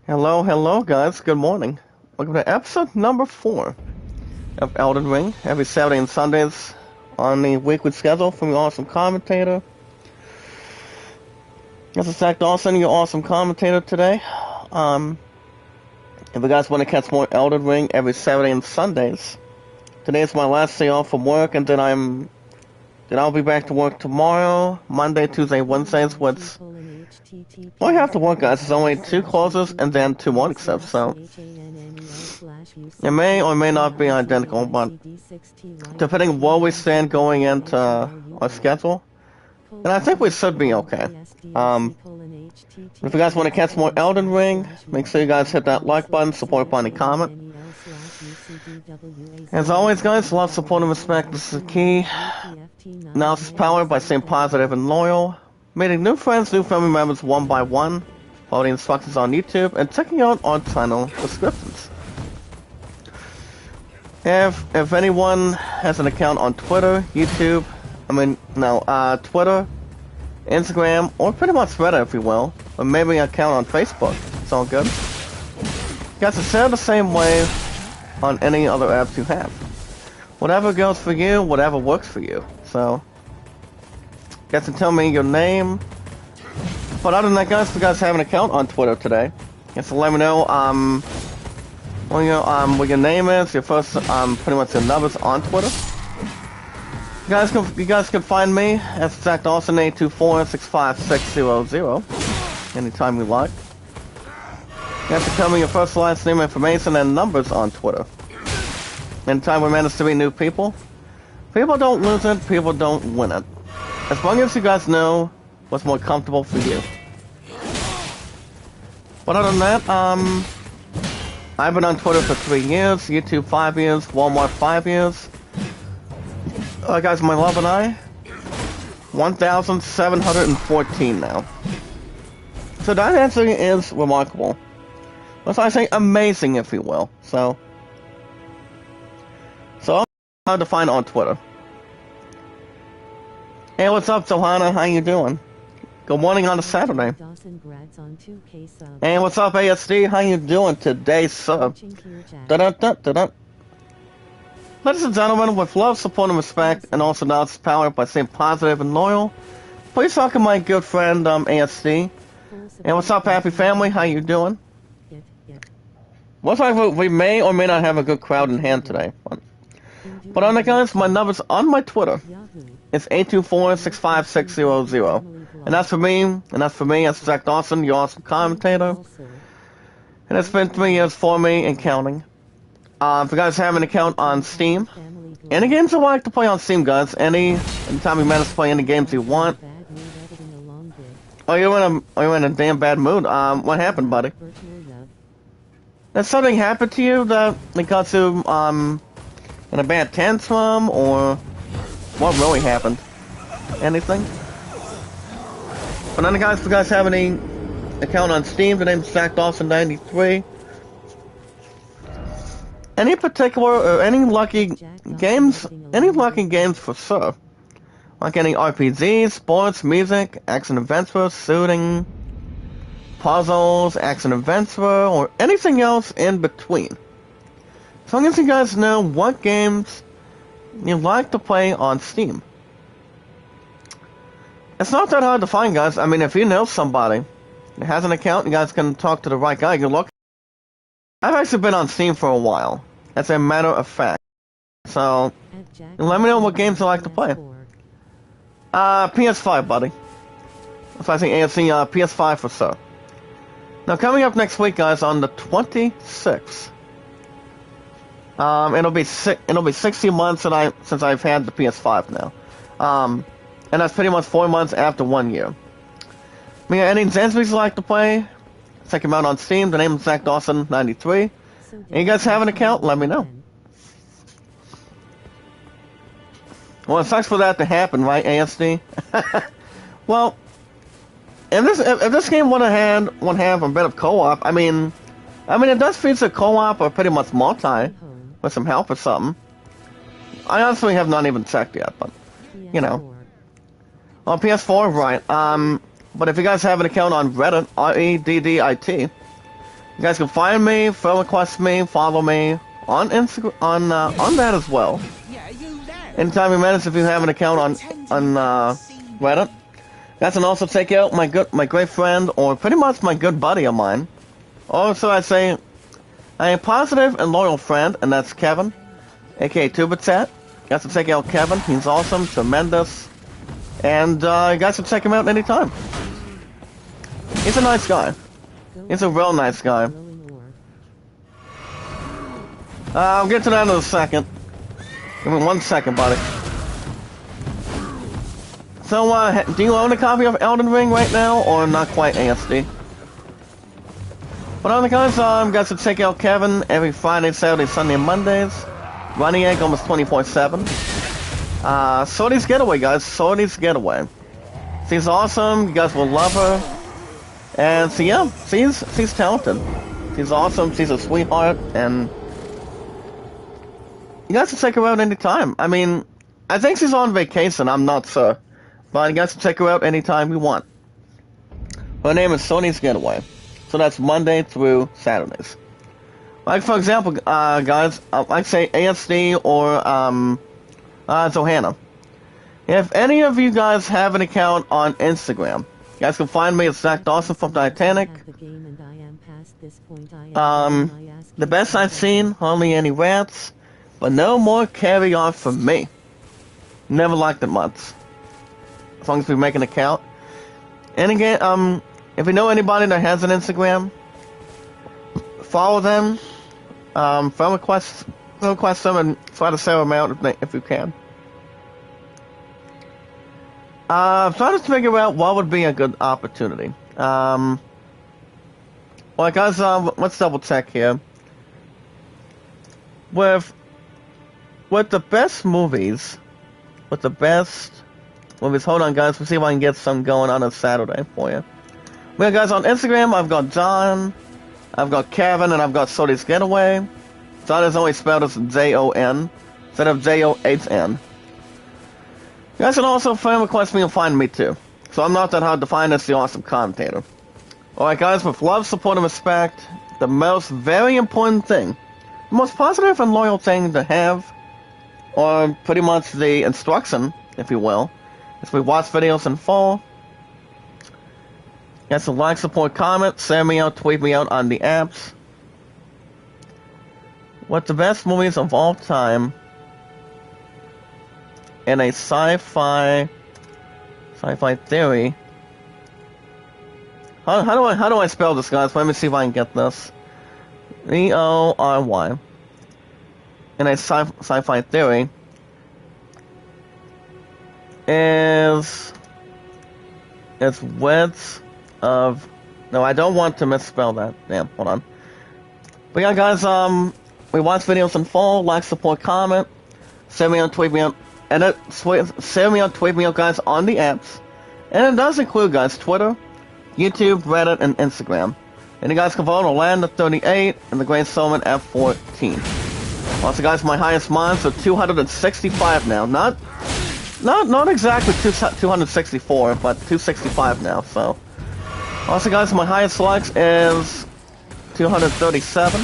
Hello, hello, guys. Good morning. Welcome to episode number 4 of Elden Ring. Every Saturday and Sundays on the weekly schedule from your awesome commentator. This is Zach Dawson, your awesome commentator today. If you guys want to catch more Elden Ring every Saturday and Sundays, today is my last day off from work, and then I'll be back to work tomorrow, Monday, Tuesday, Wednesdays. All you have to work, guys, is only 2 closes and then 2 morning shifts, so it may or may not be identical, but depending on where we stand going into our schedule, and I think we should be okay. If you guys want to catch more Elden Ring, make sure you guys hit that like button, support button, and comment. As always, guys, love, support, and respect. This is the key. Now this is powered by staying positive and loyal, meeting new friends, new family members one by one, following instructions on YouTube, and checking out our channel descriptions. If anyone has an account on Twitter, YouTube, Twitter, Instagram, or pretty much Reddit, if you will, or maybe an account on Facebook, it's all good. You guys can share the same way on any other apps you have. Whatever goes for you, whatever works for you. So, you guys can tell me your name. But other than that, guys, if you guys have an account on Twitter today, you guys can let me know what your name is, your first, pretty much your numbers on Twitter. You guys can find me at Zach Dawson 824-65600 anytime you like. You have to tell me your first, last name, information, and numbers on Twitter. Anytime we manage to be new people, people don't lose it, people don't win it. As long as you guys know what's more comfortable for you. But other than that, I've been on Twitter for 3 years, YouTube 5 years, Walmart 5 years. Guys, my love and I, 1,714 now. So that actually is remarkable. Let's I say amazing, if you will. So I'm hard to find on Twitter. Hey, what's up, Johanna? How you doing? Good morning on a Saturday. Hey, what's up, ASD? How you doing today, sir? Da-da-da-da-da. Ladies and gentlemen, with love, support, and respect, and also now it's powered by staying positive and loyal, please welcome my good friend, ASD. And what's up, happy family? How you doing? Looks like we may or may not have a good crowd in hand today. But on that, guys, my number's on my Twitter. It's 824-65600. And that's for me, that's Zach Dawson, your awesome commentator. And it's been 3 years for me and counting. If you guys have an account on Steam, any games you like to play on Steam, guys, anytime you manage to play any games you want. Oh, you're in a damn bad mood. What happened, buddy? Did something happen to you that got you, in a bad tantrum, or what really happened? Anything? But then, guys, if you guys have any account on Steam, the name's Zach Dawson 93. Any particular or any lucky games for sure. Like any RPGs, sports, music, action adventure, shooting, puzzles, action adventure, or anything else in between. As long as you guys know what games you like to play on Steam. It's not that hard to find, guys. I mean, if you know somebody that has an account, you guys can talk to the right guy. You look. I've actually been on Steam for a while. As a matter of fact. So, let me know what games you like to play. PS5, buddy. If I think AFC, PS5 for sure. Now, coming up next week, guys, on the 26th. It'll be 60 months since I've had the PS5 now. And that's pretty much 4 months after 1 year. I mean, any Zanzibis you like to play, check them out on Steam. The name is Zach Dawson 93. And you guys have an account? Let me know. Well, it sucks for that to happen, right, ASD? Well, if this game would have a bit of co-op, I mean, it does feature co-op or pretty much multi with some help or something. I honestly have not even checked yet, but you know. On PS4, right? But if you guys have an account on Reddit, Reddit, You guys can find me, friend request me, follow me on Instagram, on that as well. Anytime you manage, if you have an account on Reddit, you guys can also check out my great friend, or pretty much my good buddy of mine. Also, I say a positive and loyal friend, and that's Kevin, aka Tubitat. You guys can check out Kevin. He's awesome, tremendous, and you guys can check him out anytime. He's a nice guy. He's a real nice guy. I'll get to that in a second. Give me 1 second, buddy. So, do you own a copy of Elden Ring right now, or not quite ASD? But on the guys, guys can check out Kevin every Friday, Saturday, Sunday, and Mondays. Running egg almost 24/7. Sorty's Getaway, guys. Sorty's Getaway. She's awesome. You guys will love her. And so yeah, she's talented. She's awesome. She's a sweetheart, and you guys can check her out anytime. I mean, I think she's on vacation. I'm not sure, but you guys can check her out anytime you want. Her name is Sony's Getaway, so that's Monday through Saturdays. Like for example, guys, like say ASD or Zohanna. If any of you guys have an account on Instagram, you guys can find me at Zach Dawson from Titanic. The best I've seen, hardly any rats, but no more carry on from me. Never liked it much. As long as we make an account. And again, if you know anybody that has an Instagram, follow them, friend request them, and try to sell them out if you can. Trying to figure out what would be a good opportunity. Well, guys, let's double check here. With the best movies, hold on, guys, we'll see if I can get some going on Saturday for you. Well, guys, on Instagram, I've got John, I've got Kevin, and I've got Sorty's Getaway. John is only spelled as Jon instead of John. You guys can also friend request me and find me too. So I'm not that hard to find as the awesome commentator. Alright guys, with love, support, and respect, the most very important thing, the most positive and loyal thing to have, or pretty much the instruction, if you will, is we watch videos in full. You guys can like, support, comment, send me out, tweet me out on the apps. What the best movies of all time in a sci-fi theory. How do I spell this, guys? Let me see if I can get this. Vory. In a sci-fi theory is width of. No, I don't want to misspell that. Damn, hold on. But yeah, guys, we watch videos in full. Like, support, comment. Send me on, tweet me out. And send me on, tweet me out, guys, on the apps. And it does include, guys, Twitter, YouTube, Reddit, and Instagram. And you guys can vote on Land at 38 and the Great Solomon at 14. Also, guys, my highest mines are 265 now. Not exactly 264, but 265 now. So, also, guys, my highest likes is 237.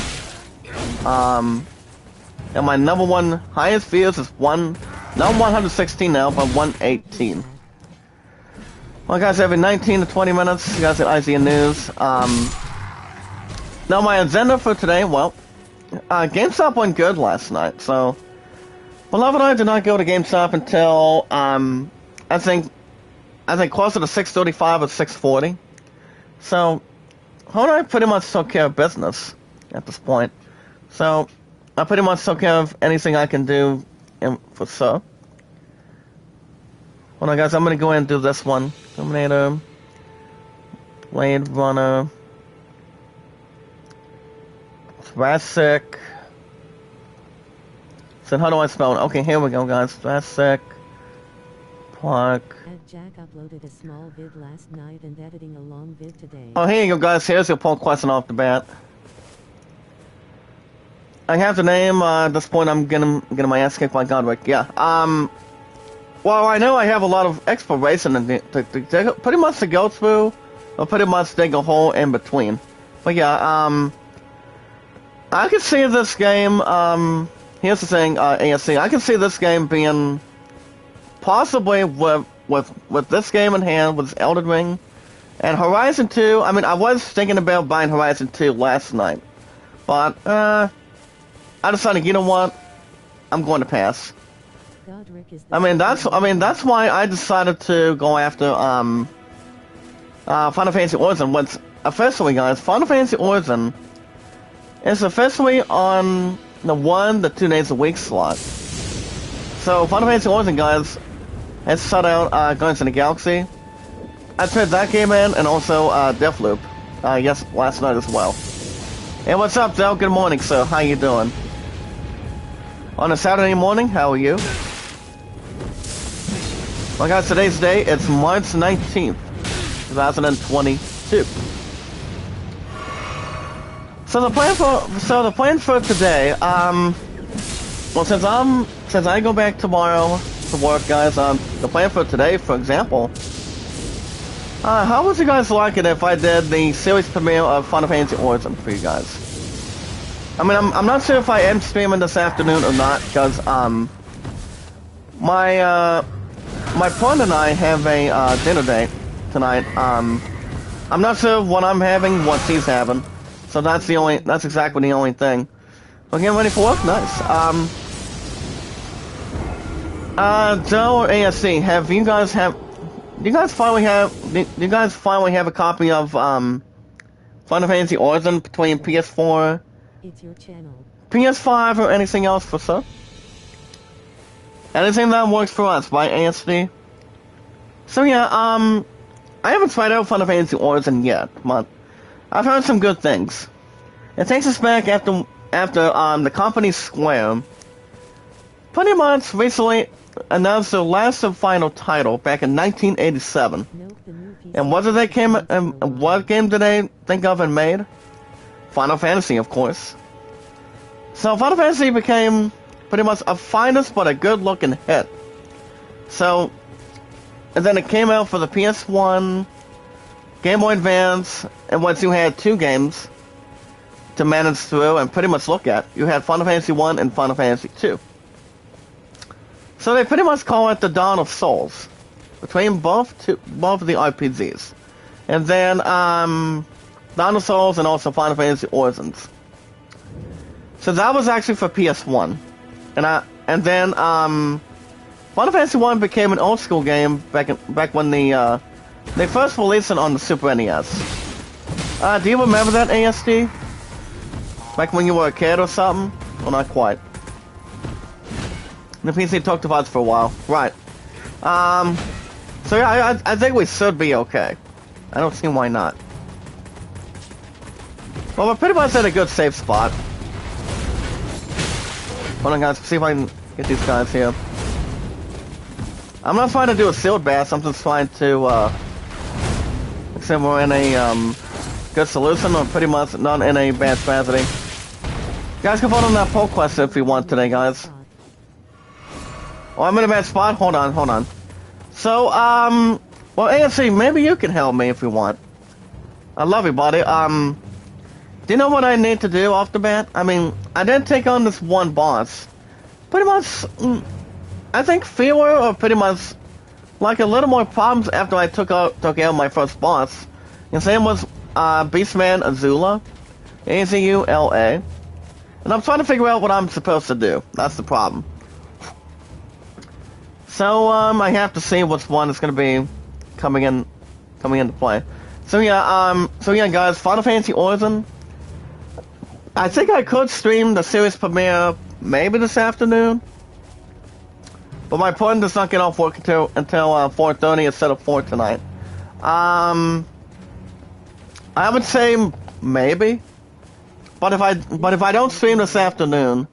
And my number one highest views is not 116 now, but 118. Well, guys, every 19 to 20 minutes, you guys at IZN News. Now, my agenda for today, well, GameStop went good last night, so Beloved and I did not go to GameStop until, I think closer to 6:35 or 6:40. So, Ho and I pretty much took care of business at this point. So, I pretty much took care of anything I can do for so. Hold on, guys, I'm gonna go ahead and do this one. Terminator, Blade Runner, Jurassic. So how do I spell it? Okay, here we go, guys. Jurassic Park. Jack uploaded a small vid last night and editing a long vid today. Oh, here you go, guys. Here's your poll question off the bat. I have the name. At this point, I'm getting my ass kicked by Godric. Yeah. Well, I know I have a lot of exploration to pretty much to go through, or pretty much dig a hole in between. But yeah, I could see this game, here's the thing, ASC, I could see this game being possibly with this game in hand, with Elden Ring, and Horizon 2, I mean, I was thinking about buying Horizon 2 last night, but, I decided, you know what, I'm going to pass. I mean, that's why I decided to go after, Final Fantasy Origin. What's officially, guys, Final Fantasy Origin is officially on the 1 to 2 days a week slot. So, Final Fantasy Origin, guys, has set out, Guardians of the Galaxy. I played that game in, and also, Deathloop. Yes, last night as well. Hey, what's up, Del? Good morning, sir. How you doing? On a Saturday morning, how are you? Well, guys, today's day, it's March 19th, 2022. So the plan for today, well, since I go back tomorrow to work, guys, the plan for today, for example, how would you guys like it if I did the series premiere of Final Fantasy Origin for you guys? I mean, I'm not sure if I am streaming this afternoon or not, because, my partner and I have a, dinner date tonight. I'm not sure what I'm having, what she's having, so that's exactly the only thing. We're getting ready for work? Nice. Joe or ASC, do you guys finally have a copy of, Final Fantasy Origin between PS4, It's your channel. PS5, or anything else for sir? Anything that works for us, by ASD? So yeah, I haven't tried out Final Fantasy Origin yet, but I've heard some good things. It takes us back after the company Square pretty much recently announced their last and final title back in 1987. And what game did they think of and made? Final Fantasy, of course. So Final Fantasy became pretty much a finest but a good-looking hit. So, and then it came out for the PS1, Game Boy Advance, and once you had 2 games to manage through and pretty much look at, you had Final Fantasy 1 and Final Fantasy 2. So they pretty much call it the Dawn of Souls between both of the RPGs. And then, Dawn of Souls and also Final Fantasy Origins. So that was actually for PS1. And then Final Fantasy 1 became an old school game back when they first released it on the Super NES. Do you remember that, ASD? Back when you were a kid or something? Well, not quite. The PC talked about it for a while. Right. So yeah, I think we should be okay. I don't see why not. Well, we're pretty much at a good safe spot. Hold on, guys. See if I can get these guys here. I'm not trying to do a sealed bass. I'm just trying to, except we're in a, good solution, or pretty much not in a bad tragedy. You guys can vote on that poll question if you want today, guys. Oh, I'm in a bad spot? Hold on. So, well, AFC, maybe you can help me if you want. I love you, buddy. Do you know what I need to do off the bat? I mean, I did take on this one boss. Pretty much, I think fewer or pretty much like a little more problems after I took out my first boss. His name was Beastman Azula, Azula, and I'm trying to figure out what I'm supposed to do. That's the problem. So I have to see which one is going to be coming into play. So yeah, guys, Final Fantasy Origin. I think I could stream the series premiere maybe this afternoon, but my partner does not get off work until 4:30 instead of 4 tonight. I would say maybe, but if I don't stream this afternoon,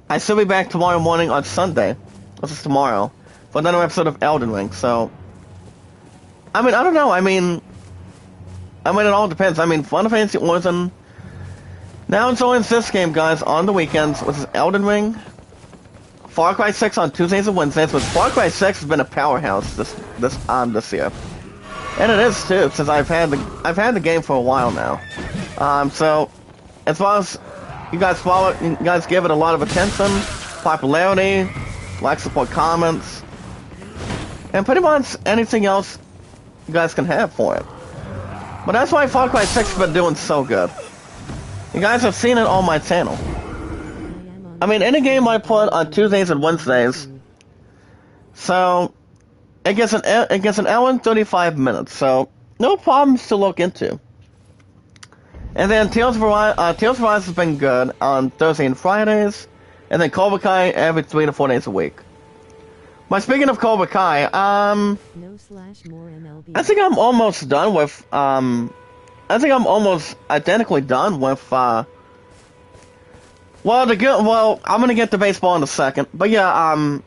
I should be back tomorrow morning on Sunday, which is tomorrow, for another episode of Elden Ring. So, I mean, I don't know. I mean, it all depends. I mean, Final Fantasy Origin. Now it's only this game, guys, on the weekends, which is Elden Ring, Far Cry 6 on Tuesdays and Wednesdays, which Far Cry 6 has been a powerhouse this year. And it is too, since I've had the game for a while now. So as far as You guys follow it. You guys give it a lot of attention, popularity, like, support, comments, and pretty much anything else you guys can have for it. But that's why Far Cry 6 has been doing so good. You guys have seen it on my channel. I mean, any game I put on Tuesdays and Wednesdays, so it gets an hour and 35 minutes, so no problems to look into. And then Tales of Arise has been good on Thursday and Fridays, and then Cobra Kai every 3 to 4 days a week. But speaking of Cobra Kai, I think I'm almost done with, I think I'm almost identically done with, well, I'm gonna get to baseball in a second, but yeah,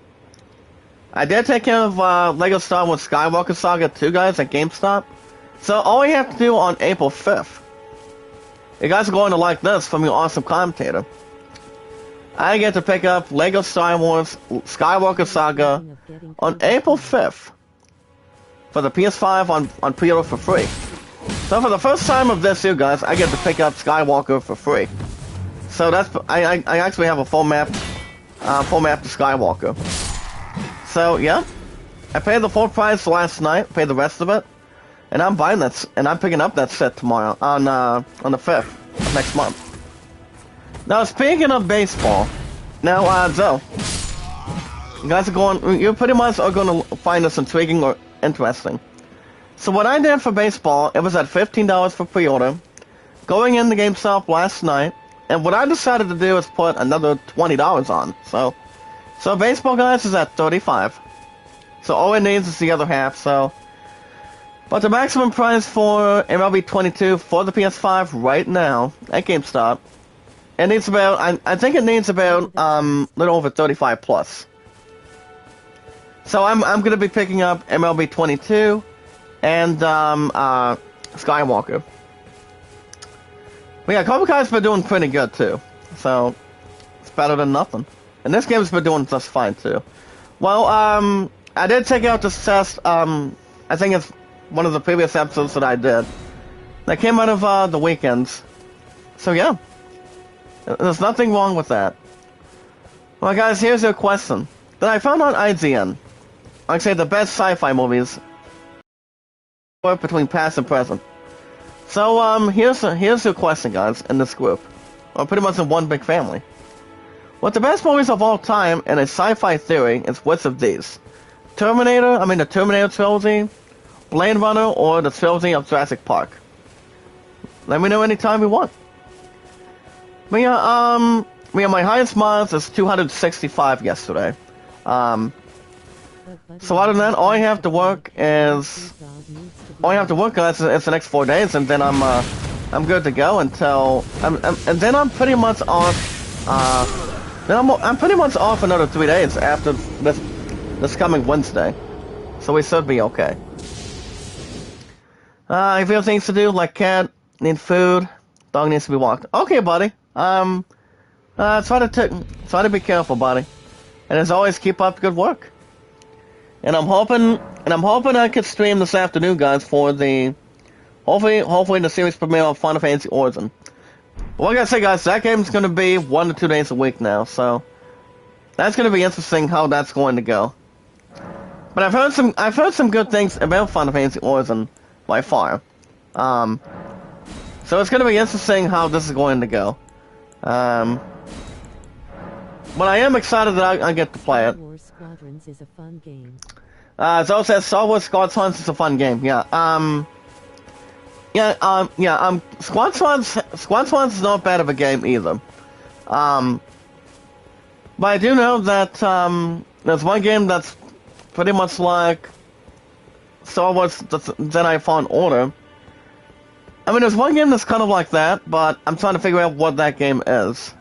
I did take care of, Lego Star Wars Skywalker Saga 2, guys, at GameStop. So all we have to do on April 5th, you guys are going to like this from your awesome commentator. I get to pick up Lego Star Wars Skywalker Saga on April 5th for the PS5 on pre-order for free. So for the first time of this year, guys, I get to pick up Skywalker for free. So that's I actually have a full map to Skywalker. So yeah, I paid the full price last night, paid the rest of it, and I'm buying that, and I'm picking up that set tomorrow on the 5th of next month. Now, speaking of baseball, now, Zoe, you guys you pretty much are going to find this intriguing or interesting. So what I did for baseball, it was at $15 for pre-order, going in the GameStop last night, and what I decided to do is put another $20 on. So baseball, guys, is at $35. So all it needs is the other half, so. But the maximum price for MLB 22 for the PS5 right now at GameStop, it needs about, I think it needs about, little over 35 plus. So I'm gonna be picking up MLB 22 and, Skywalker. But yeah, Cobra Kai's been doing pretty good too. So, it's better than nothing. And this game's been doing just fine too. Well, I did take out this test, I think it's one of the previous episodes that I did. That came out of, the weekends. So yeah. There's nothing wrong with that. Well, guys, here's your question that I found on IGN. I'd say the best sci-fi movies between past and present. So, here's your question, guys, in this group. Or pretty much in one big family. What the best movies of all time in a sci-fi theory is which of these? The Terminator trilogy, Blade Runner, or the trilogy of Jurassic Park? Let me know anytime you want. But yeah, my highest miles is 265 yesterday. So other than that, all I have to work, guys, is the next 4 days, and then I'm good to go until, and then I'm pretty much off, I'm pretty much off another 3 days after this coming Wednesday. So we should be okay. I have things to do, like cat, need food, dog needs to be walked. Okay, buddy. Try to be careful, buddy. And as always, keep up good work. And I'm hoping I could stream this afternoon, guys, for the hopefully the series premiere of Final Fantasy Origin. But like I say, guys, that game's gonna be 1 to 2 days a week now, so that's gonna be interesting how that's going to go. But I've heard some good things about Final Fantasy Origin by far. So it's gonna be interesting how this is going to go. But I am excited that I get to play it. Star Wars Squadrons is a fun game. Zoe says Star Wars Squadrons is a fun game. Yeah. Squadrons is not bad of a game either. But I do know that there's one game that's pretty much like Star Wars Jedi Fallen Order. I mean, there's one game that's kind of like that, but I'm trying to figure out what that game is.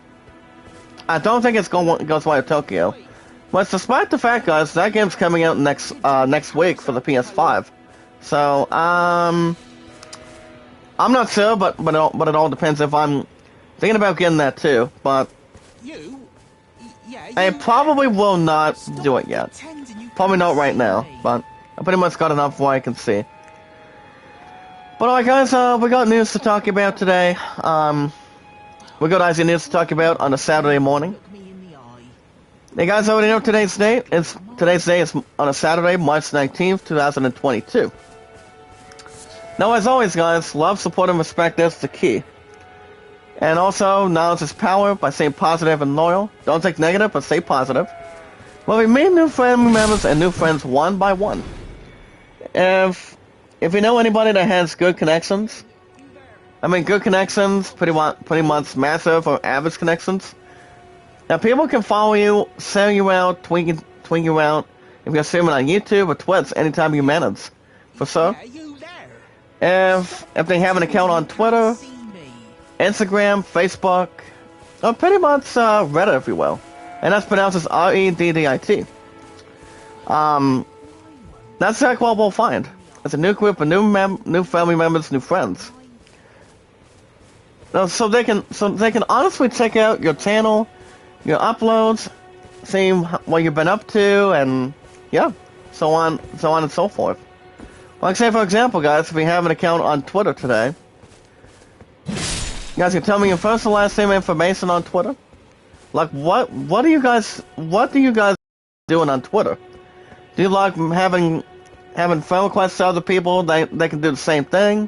I don't think it's Ghostwire Tokyo. But despite the fact, guys, that game's coming out next week for the PS5. So, I'm not sure, but it all depends if I'm thinking about getting that too. But I probably will not do it yet. Probably not right now, but I pretty much got enough where I can see. But alright, guys, we got news to talk about today. We got IC news to talk about on a Saturday morning. Hey guys, already know today's date. Today's day is on a Saturday, March 19th, 2022. Now, as always, guys, love, support, and respect is the key. And also, knowledge is power by staying positive and loyal. Don't take negative, but stay positive. Well, we meet new family members and new friends one by one. If you know anybody that has good connections, I mean, good connections, pretty much massive or average connections. Now, people can follow you, sell you out, tweet you out, if you're streaming on YouTube or Twitch anytime you manage. For sure. If they have an account on Twitter, Instagram, Facebook, or pretty much Reddit, if you will. And that's pronounced as Reddit. That's exactly what we'll find. It's a new group of new family members, new friends. So they can honestly check out your channel, your uploads, see what you've been up to, and yeah, so on and so forth. Like say for example, guys, if you have an account on Twitter today, you guys can tell me your first and last name information on Twitter. Like what do you guys doing on Twitter? Do you like having friend requests to other people? They can do the same thing.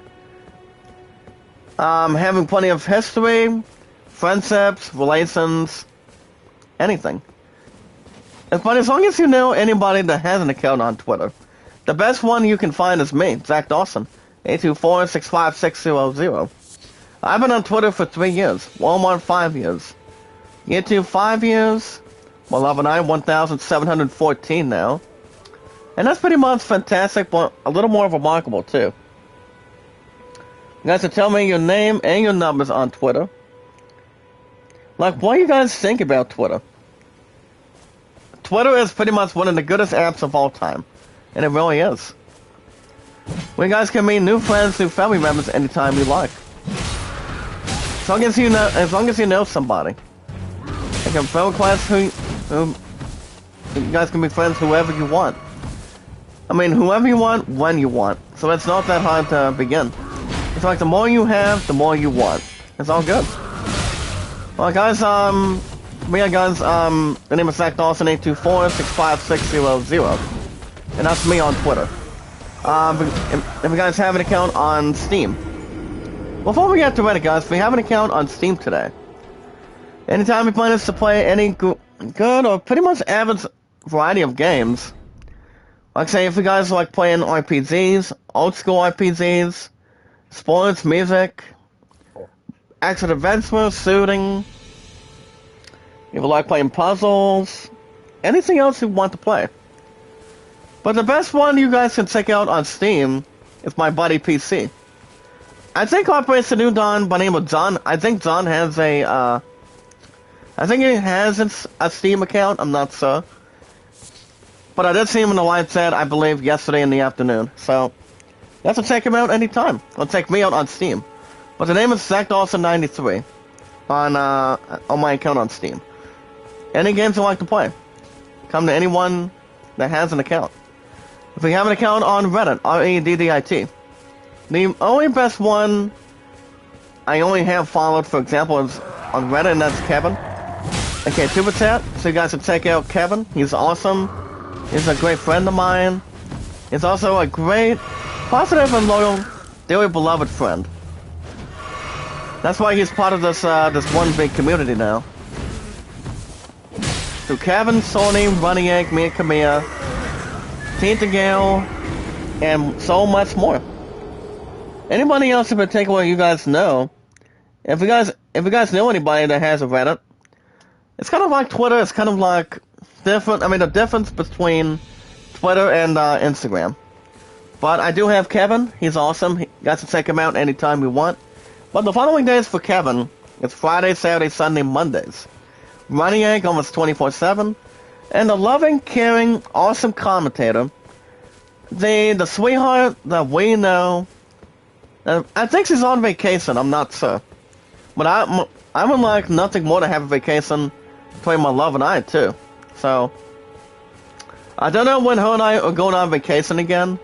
Having plenty of history, friendships, relations, anything. But as long as you know anybody that has an account on Twitter, the best one you can find is me, Zach Dawson, 824-65600. I've been on Twitter for 3 years, Walmart 5 years, YouTube 5 years, Love and I 1,714 now. And that's pretty much fantastic, but a little more remarkable too. You guys can tell me your name and your numbers on Twitter. Like, what do you guys think about Twitter? Twitter is pretty much one of the goodest apps of all time. And it really is. Where you guys can meet new friends, new family members anytime you like. As long as you know somebody. You can friend request who you guys can be friends whoever you want. I mean, whoever you want, when you want. So it's not that hard to begin. It's like the more you have, the more you want. It's all good. Well, guys, the name is Zach Dawson, 824-65600. And that's me on Twitter. If you guys have an account on Steam. Before we get to Reddit, guys, if you have an account on Steam today, anytime you plan us to play any good or pretty much average variety of games, like say if you guys like playing RPGs, old school RPGs, sports, music, action adventure, shooting, if you like playing puzzles, anything else you want to play. But the best one you guys can check out on Steam is my buddy PC. I think operates a new Don by the name of John. I think John has he has a Steam account, I'm not sure. But I did see him in the live chat, I believe, yesterday in the afternoon. So, you have to check him out anytime. Or check me out on Steam. But the name is Zach Dawson 93 on my account on Steam. Any games you like to play, come to anyone that has an account. If you have an account on Reddit, Reddit, the only best one I only have followed, for example, is on Reddit, and that's Kevin. Okay, Super Chat, so you guys can check out Kevin. He's awesome. He's a great friend of mine. He's also a great, positive and loyal, dearly beloved friend. That's why he's part of this one big community now. So Kevin, Sony, Running Egg, me and Camilla, Tina Gale, and so much more. Anybody else in particular you guys know? If you guys know anybody that has a Reddit, it's kind of like Twitter. It's kind of like different. I mean, the difference between Twitter and Instagram. But I do have Kevin. He's awesome. You guys can check him out anytime you want. But the following days for Kevin, it's Friday, Saturday, Sunday, Mondays. Running Egg almost 24/7, and the loving, caring, awesome commentator, the sweetheart that we know. I think she's on vacation. I'm not sure, but I would like nothing more to have a vacation between my love and I too. So I don't know when her and I are going on vacation again.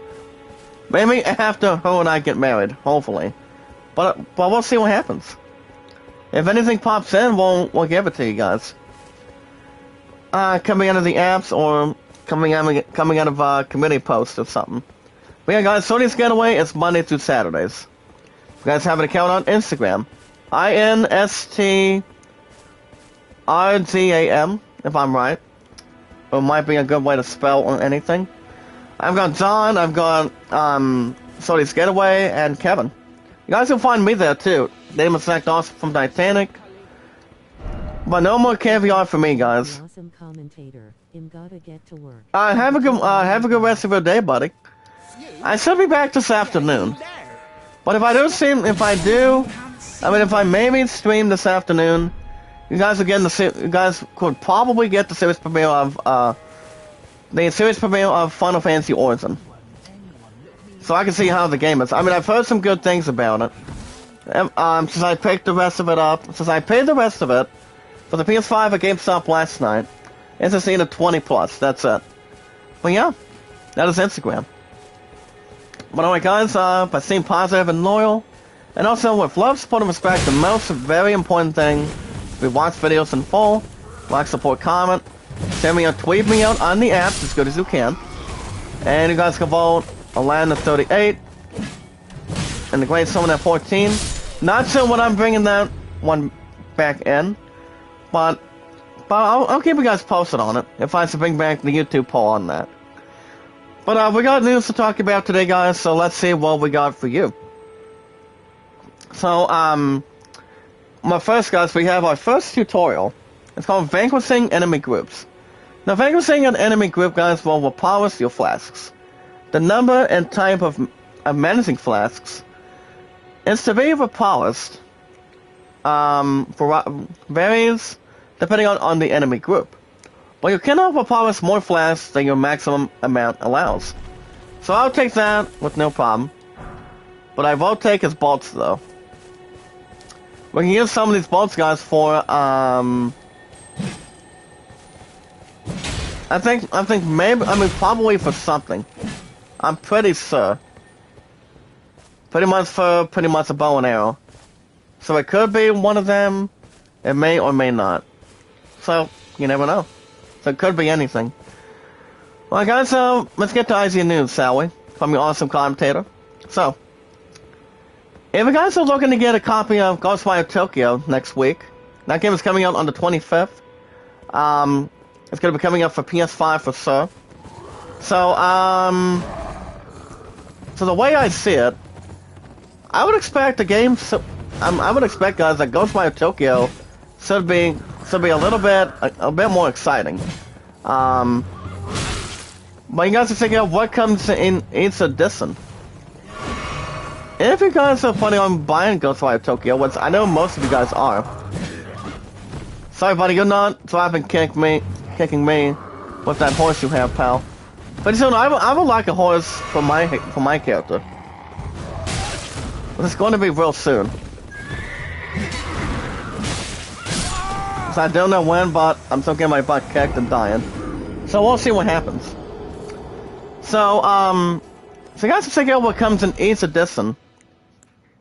Maybe after her and I get married, hopefully. But we'll see what happens. If anything pops in, we'll give it to you guys. Coming out of the apps or coming out of committee posts or something. But yeah, guys, Sony's Getaway is Monday through Saturdays. If you guys have an account on Instagram, INSTRGAM, if I'm right. It might be a good way to spell or anything. I've got John, I've got Sony's Getaway, and Kevin. You guys can find me there too. Name is Zach Dawson from Titanic. But no more caviar for me, guys. Awesome commentator. Gotta get to work. Have a good rest of your day, buddy. I should be back this afternoon. But if I maybe stream this afternoon, you guys could probably get the series premiere of Final Fantasy Origin. So I can see how the game is. I mean, I've heard some good things about it. Since I picked the rest of it up, since I paid the rest of it for the PS5 at GameStop last night, it's a scene of 20 plus. That's it. But yeah, that is Instagram. But alright, guys, by staying positive and loyal, and also with love, support, and respect, the most very important thing, we watch videos in full, like, support, comment, send me or tweet me out on the apps as good as you can, and you guys can vote Alan at 38, and the Great Summon at 14. Not sure when I'm bringing that one back in, but I'll keep you guys posted on it if I should bring back the YouTube poll on that. But we got news to talk about today, guys, so let's see what we got for you. So, first, guys, we have our first tutorial. It's called Vanquishing Enemy Groups. Now, vanquishing an enemy group, guys, will overpower your flasks. The number and type of menacing flasks is to be repulsed varies depending on the enemy group. But you cannot overpower more flasks than your maximum amount allows. So I'll take that with no problem. But I won't take his bolts though. We can use some of these bolts, guys, for I think probably for something. I'm pretty sure. Pretty much a bow and arrow. So it could be one of them. It may or may not. So, you never know. So it could be anything. Well, guys, let's get to IGN News, shall we? From your awesome commentator. So, if you guys are looking to get a copy of Ghostwire Tokyo next week, that game is coming out on the 25th. It's going to be coming out for PS5 for sure. So, so the way I see it, I would expect the game. I would expect, guys, that Ghostwire Tokyo should be a little bit a bit more exciting. But you guys can figure out what comes in each edition. If you guys are planning on buying Ghostwire Tokyo, which I know most of you guys are. Sorry, buddy, you're not kicking me with that horse you have, pal. But soon, I would like a horse for my character. But it's going to be real soon. So I don't know when, but I'm still getting my butt kicked and dying. So we'll see what happens. So you guys can check out what comes in each edition.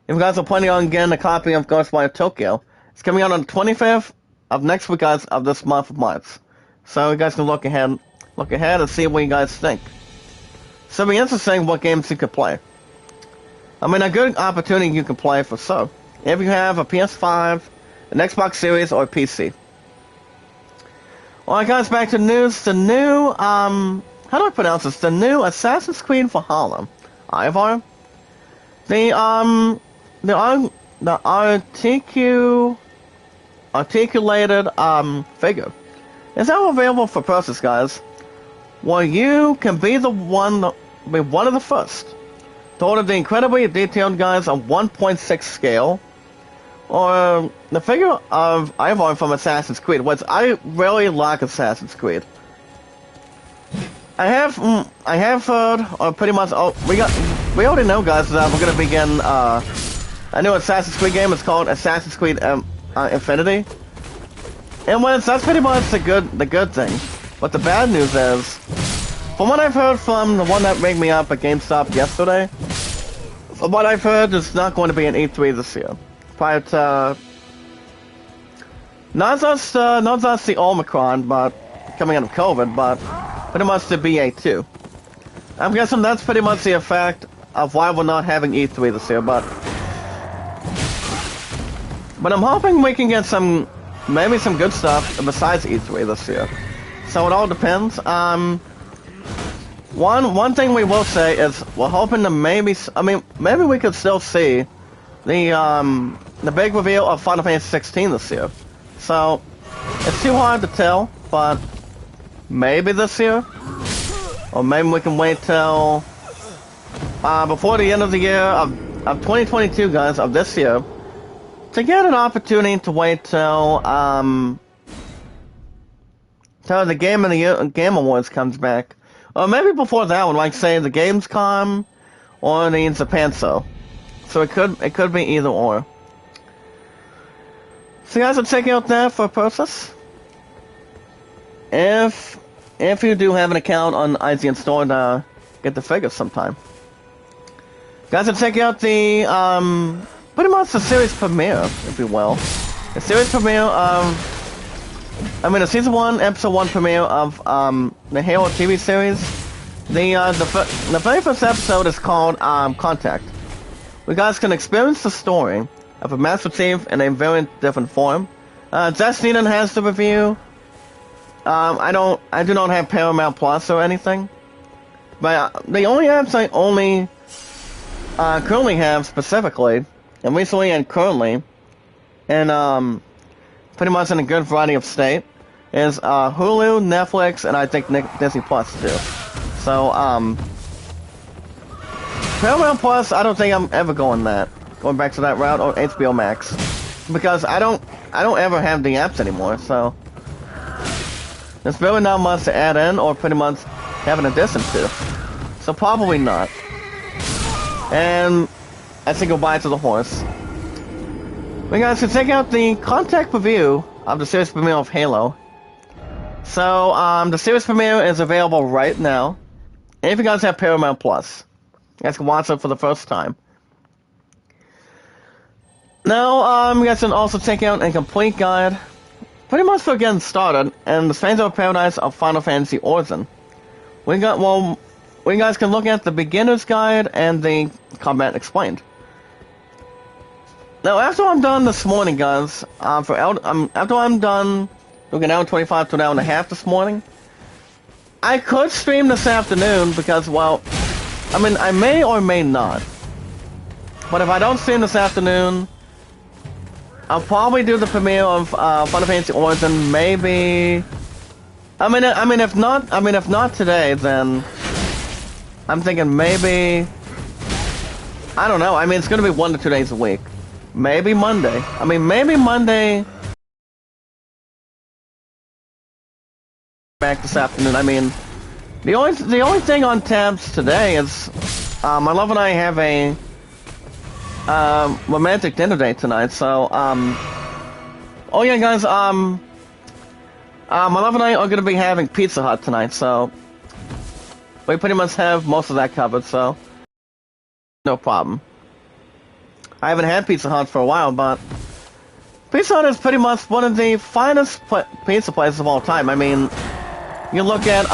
If you guys are planning on getting a copy of Ghostwire Tokyo, it's coming out on the 25th of next week, guys, of this month of March. So you guys can look ahead and see what you guys think. So it'll be interesting what games you could play. I mean, a good opportunity you can play for so. If you have a PS5, an Xbox Series, or a PC. Alright, guys, back to the news. The new, how do I pronounce this? The new Assassin's Creed Valhalla. Ivar? The articulated, figure is now available for purchase, guys. Well, you can be one of the first to order the incredibly detailed, guys, on 1.6 scale, or the figure of Ivar from Assassin's Creed, which I really like Assassin's Creed. I have heard, or pretty much, we already know, guys, that we're gonna begin, a new Assassin's Creed game. It's called Assassin's Creed, Infinity. And that's pretty much the good thing. But the bad news is, from what I've heard from the one that rang me up at GameStop yesterday, from what I've heard, there's not going to be an E3 this year. Prior to not just the Omicron, but coming out of COVID, but pretty much the BA2. I'm guessing that's pretty much the effect of why we're not having E3 this year, but I'm hoping we can get maybe some good stuff besides E3 this year. So it all depends. One thing we will say is we're hoping to maybe we could still see the big reveal of Final Fantasy 16 this year. So it's too hard to tell, but maybe this year, or maybe we can wait till before the end of the year of 2022, guys, of this year, to get an opportunity to wait till the Game Awards comes back. Or maybe before that one, like say the Gamescom or the Japan Show. So it could be either or. So you guys will check out that for a process. If you do have an account on IGN Store to get the figures sometime. You guys will check out the pretty much the series premiere, if you will. The series premiere of the season 1, episode 1 premiere of the Halo TV series. The very first episode is called Contact. You guys can experience the story of a Master Chief in a very different form. Jess Needham has the review. I do not have Paramount Plus or anything. But the only apps I currently have specifically, and recently and currently, and pretty much in a good variety of state, is Hulu, Netflix, and I think Disney Plus too. So Paramount Plus, I don't think I'm ever going back to that route, or HBO Max, because I don't ever have the apps anymore. So there's really not much to add in, or pretty much have an addition to. So probably not. And I say goodbye to the horse. We guys can check out the Contact review of the series premiere of Halo. So, the series premiere is available right now. And if you guys have Paramount Plus, you guys can watch it for the first time. Now, you guys can also check out a complete guide, pretty much for getting started, and the Stranger of Paradise of Final Fantasy Origin. We guys can look at the beginner's guide and the combat explained. Now, after I'm done this morning, guys, after I'm done looking at 25 to an hour and a half this morning, I could stream this afternoon because, well, I may or may not. But if I don't stream this afternoon, I'll probably do the premiere of Final Fantasy Origin. Maybe. If not today, then I'm thinking maybe. I don't know. It's gonna be 1 to 2 days a week. Maybe Monday. Maybe Monday. Back this afternoon. The only thing on tabs today is my love and I have a romantic dinner date tonight. So oh yeah, guys. My love and I are gonna be having Pizza Hut tonight. So we pretty much have most of that covered. So no problem. I haven't had Pizza Hut for a while, but Pizza Hut is pretty much one of the finest pizza places of all time. You look at,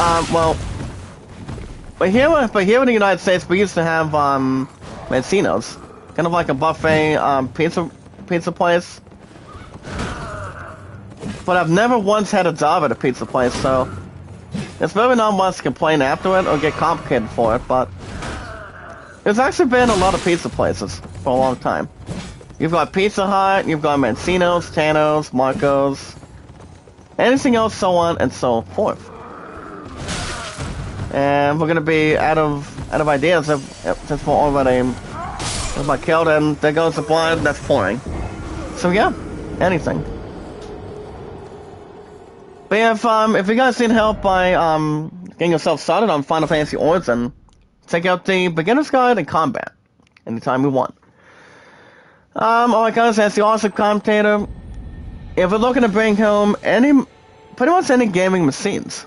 but here in the United States, we used to have Mancino's, kind of like a buffet pizza place. But I've never once had a job at a pizza place, so it's really not much to complain after it or get complicated for it, but there's actually been a lot of pizza places for a long time. You've got Pizza Hut, you've got Mancino's, Tano's, Marco's, anything else, so on and so forth. And we're gonna be out of ideas since we're already killed, and there goes the blood. That's pouring. So yeah, anything. But yeah, if you guys need help by getting yourself started on Final Fantasy Origin, check out the beginner's guide and combat anytime you want. Alright guys, as the awesome commentator, if we're looking to bring home pretty much any gaming machines,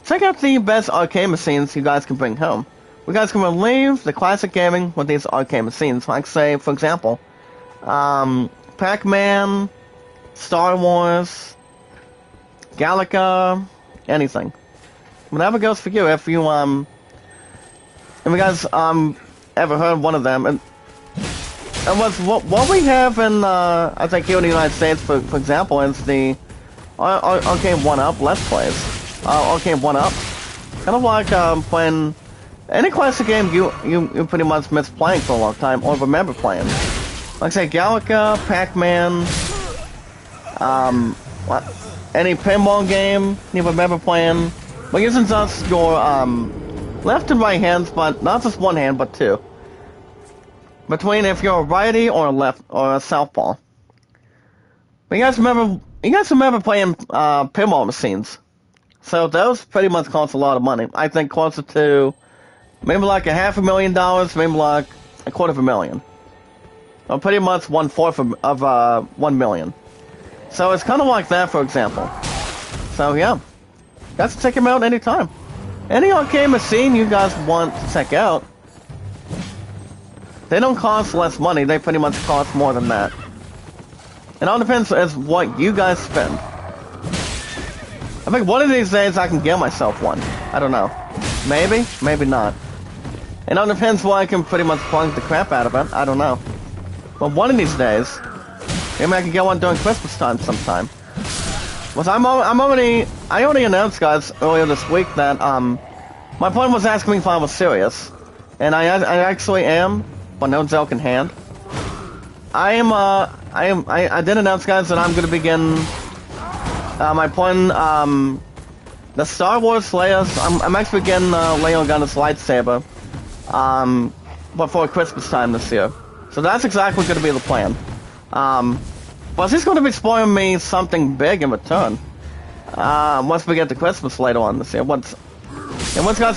check out the best arcade machines you guys can bring home. You guys can relieve the classic gaming with these arcade machines, like say, for example, Pac-Man, Star Wars, Galaga, anything. Whatever goes for you. If you guys ever heard of one of them, and was what we have in I think here in the United States, for example, is the Arcade 1-Up Let's Plays. Arcade 1-Up, kind of like playing any classic game you pretty much miss playing for a long time or remember playing. Like say Galaga, Pac-Man, any pinball game you remember playing. But using just your left and right hands, but not just one hand, but two. Between if you're a righty or a left or a southpaw. But you guys remember playing pinball machines. So those pretty much cost a lot of money. I think closer to maybe like $500,000, maybe like $250,000. Or pretty much 1/4 of $1 million. So it's kind of like that, for example. So yeah, guys, check them out anytime. Any arcade machine you guys want to check out, they don't cost less money. They pretty much cost more than that. It all depends on what you guys spend. I think one of these days I can get myself one. I don't know. Maybe, maybe not. It all depends why I can pretty much plunk the crap out of it. I don't know. But one of these days, maybe I can get one during Christmas time sometime. Well, I already announced, guys, earlier this week that my plan was asking me if I was serious, and I actually am, but no joke in hand. I did announce, guys, that I'm going to begin my plan. The Star Wars Leia. I'm actually getting Leia Organa's lightsaber before Christmas time this year. So that's exactly going to be the plan. But he's going to be spoiling me something big in return. Once we get to Christmas later on this year. Guys,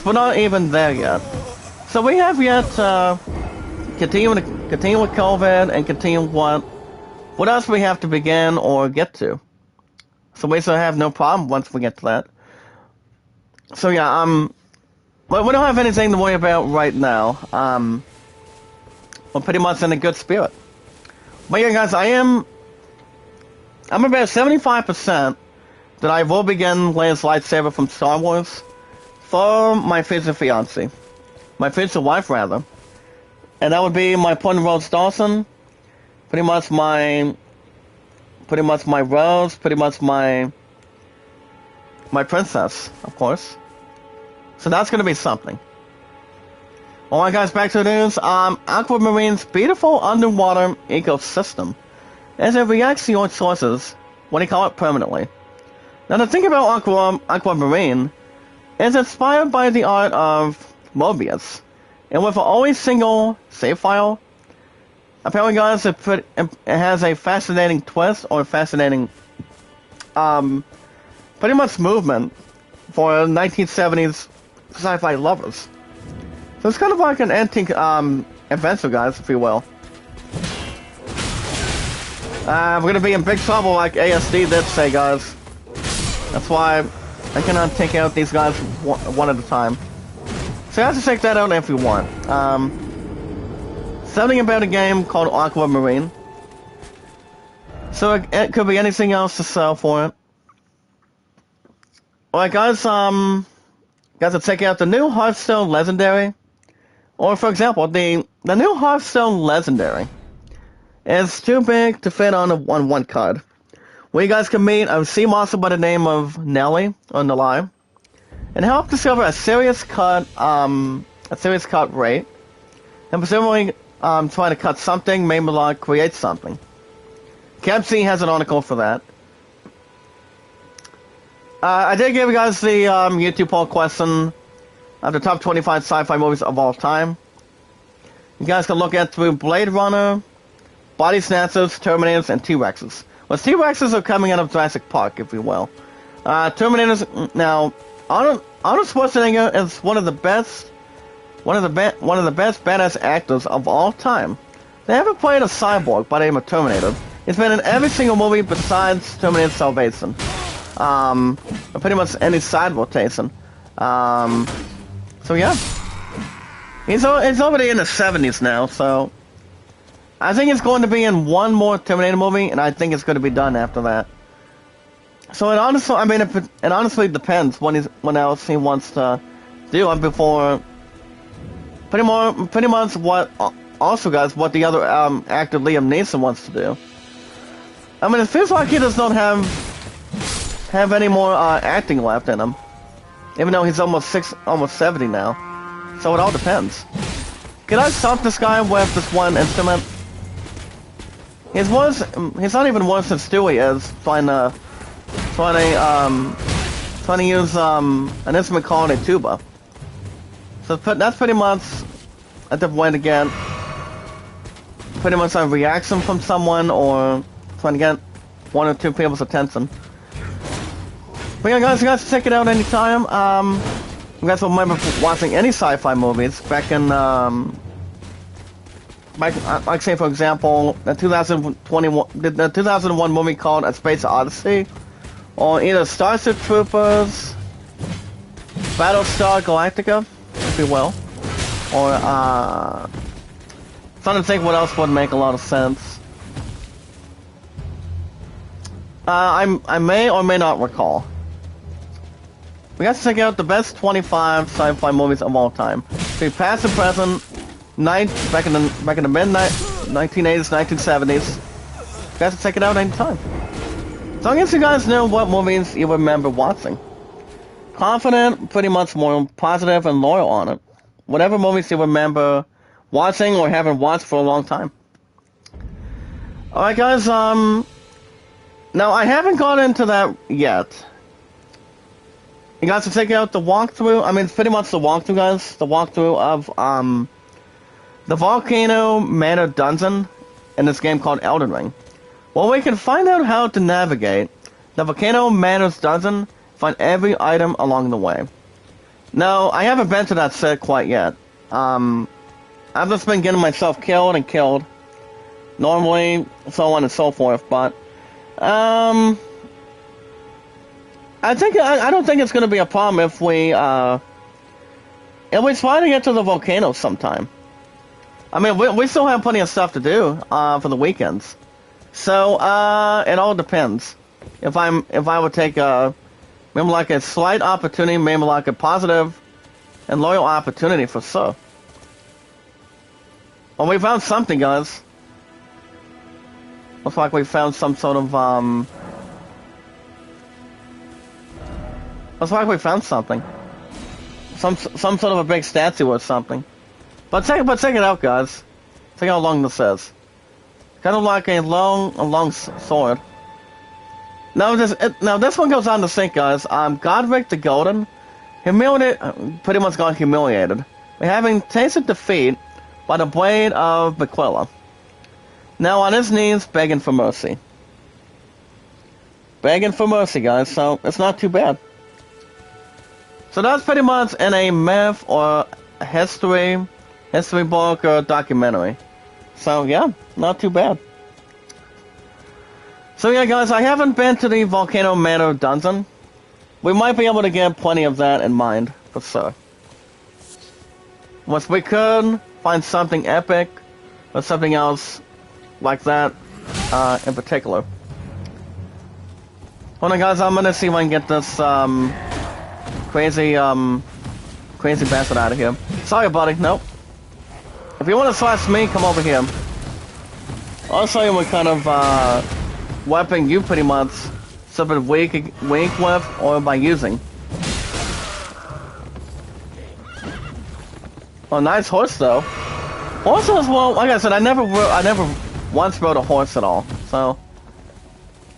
we're not even there yet. So we have yet continue with COVID and continue what else we have to begin or get to. So we still have no problem once we get to that. So yeah, but we don't have anything to worry about right now. We're pretty much in a good spirit. But yeah, guys, I'm about 75% that I will begin Leia's lightsaber from Star Wars for my future fiancé. My future wife, rather. And that would be my partner, Rose Dawson. Pretty much my Rose, pretty much my princess, of course. So that's going to be something. Alright, guys, back to the news. Aquamarine's beautiful underwater ecosystem, as it reacts to your choices when you call it permanently. Now, the thing about Aquamarine is inspired by the art of Mobius, and with an always single save file. Apparently, guys, it has a fascinating twist or fascinating, pretty much movement for 1970s sci-fi lovers. So it's kind of like an antique adventure, guys, if you will. We're gonna be in big trouble, like ASD did say, guys. That's why I cannot take out these guys one at a time. So you have to check that out if you want. Something about a game called Aquamarine. So it could be anything else to sell for it. Alright, guys, to check out the new Hearthstone Legendary. Or, for example, the new Hearthstone Legendary is too big to fit on one card. Where you guys can meet a sea monster by the name of Nelly, or Nelai, and help discover a serious cut rate, and presumably try to cut something, maybe like create something. CapC has an article for that. I did give you guys the YouTube poll question of the top 25 sci-fi movies of all time. You guys can look at through Blade Runner, Body Snatchers, Terminators, and T-Rexes. Well, T-Rexes are coming out of Jurassic Park, if you will. Terminators. Now, Arnold Schwarzenegger is one of the best badass actors of all time. They haven't played a cyborg by the name of Terminator. He's been in every single movie besides Terminator Salvation. Pretty much any side rotation. So yeah, he's already in the 70s now. So I think it's going to be in one more Terminator movie, and I think it's going to be done after that. So it honestly, I mean, it honestly depends when else he wants to do it before. Pretty much what also, guys, what the other actor Liam Neeson wants to do. I mean, it feels like he does not have any more acting left in him, even though he's almost 70 now. So it all depends. Can I stop this guy with this one instrument? He's not even worse than Stewie is trying to use an instrument called a tuba. So that's pretty much a different way to get pretty much a reaction from someone, or trying to get one or two people's attention. But yeah, guys, you guys check it out anytime. You guys will remember watching any sci-fi movies back in like say for example, the 2001 movie called A Space Odyssey, or either Starship Troopers, Battlestar Galactica, if you will, or trying to think what else would make a lot of sense. I may or may not recall. We got to check out the best 25 sci-fi movies of all time. So past and present, back in the mid 1980s, 1970s. You guys can check it out anytime. So I guess you guys know what movies you remember watching. Confident, pretty much more positive and loyal on it. Whatever movies you remember watching or haven't watched for a long time. Alright guys, now I haven't got into that yet. You guys can check out the walkthrough. I mean, it's pretty much the walkthrough, guys. The walkthrough of the Volcano Manor Dungeon in this game called Elden Ring. Well, we can find out how to navigate the Volcano Manor's Dungeon, find every item along the way. Now, I haven't been to that set quite yet. I've just been getting myself killed and killed. Normally, so on and so forth, but I don't think it's going to be a problem if we try to get to the volcano sometime. I mean, we still have plenty of stuff to do for the weekends, so it all depends. If I would take maybe like a slight opportunity, maybe like a positive and loyal opportunity for sure. Well, we found something, guys. Looks like we found some sort of looks like we found something. Some sort of a big statue or something. But check it out, guys. Check out how long this is. Kind of like a long sword. Now this one goes on to think, guys. Godric the Golden, pretty much got humiliated by having tasted defeat by the blade of Bequilla. Now on his knees, begging for mercy. Begging for mercy, guys. So it's not too bad. So that's pretty much in a myth or a history book or documentary. So yeah, not too bad. So yeah, guys, I haven't been to the Volcano Manor Dungeon. We might be able to get plenty of that in mind, for sure. Once we could find something epic or something else like that in particular. Hold on, guys, I'm gonna see if I can get this crazy bastard out of here. Sorry, buddy. Nope. If you want to slash me, come over here. I'll show you what kind of weapon you pretty much suffered weak with, or by using. Oh, nice horse though. Horses, well, like I said, I never once rode a horse at all. So,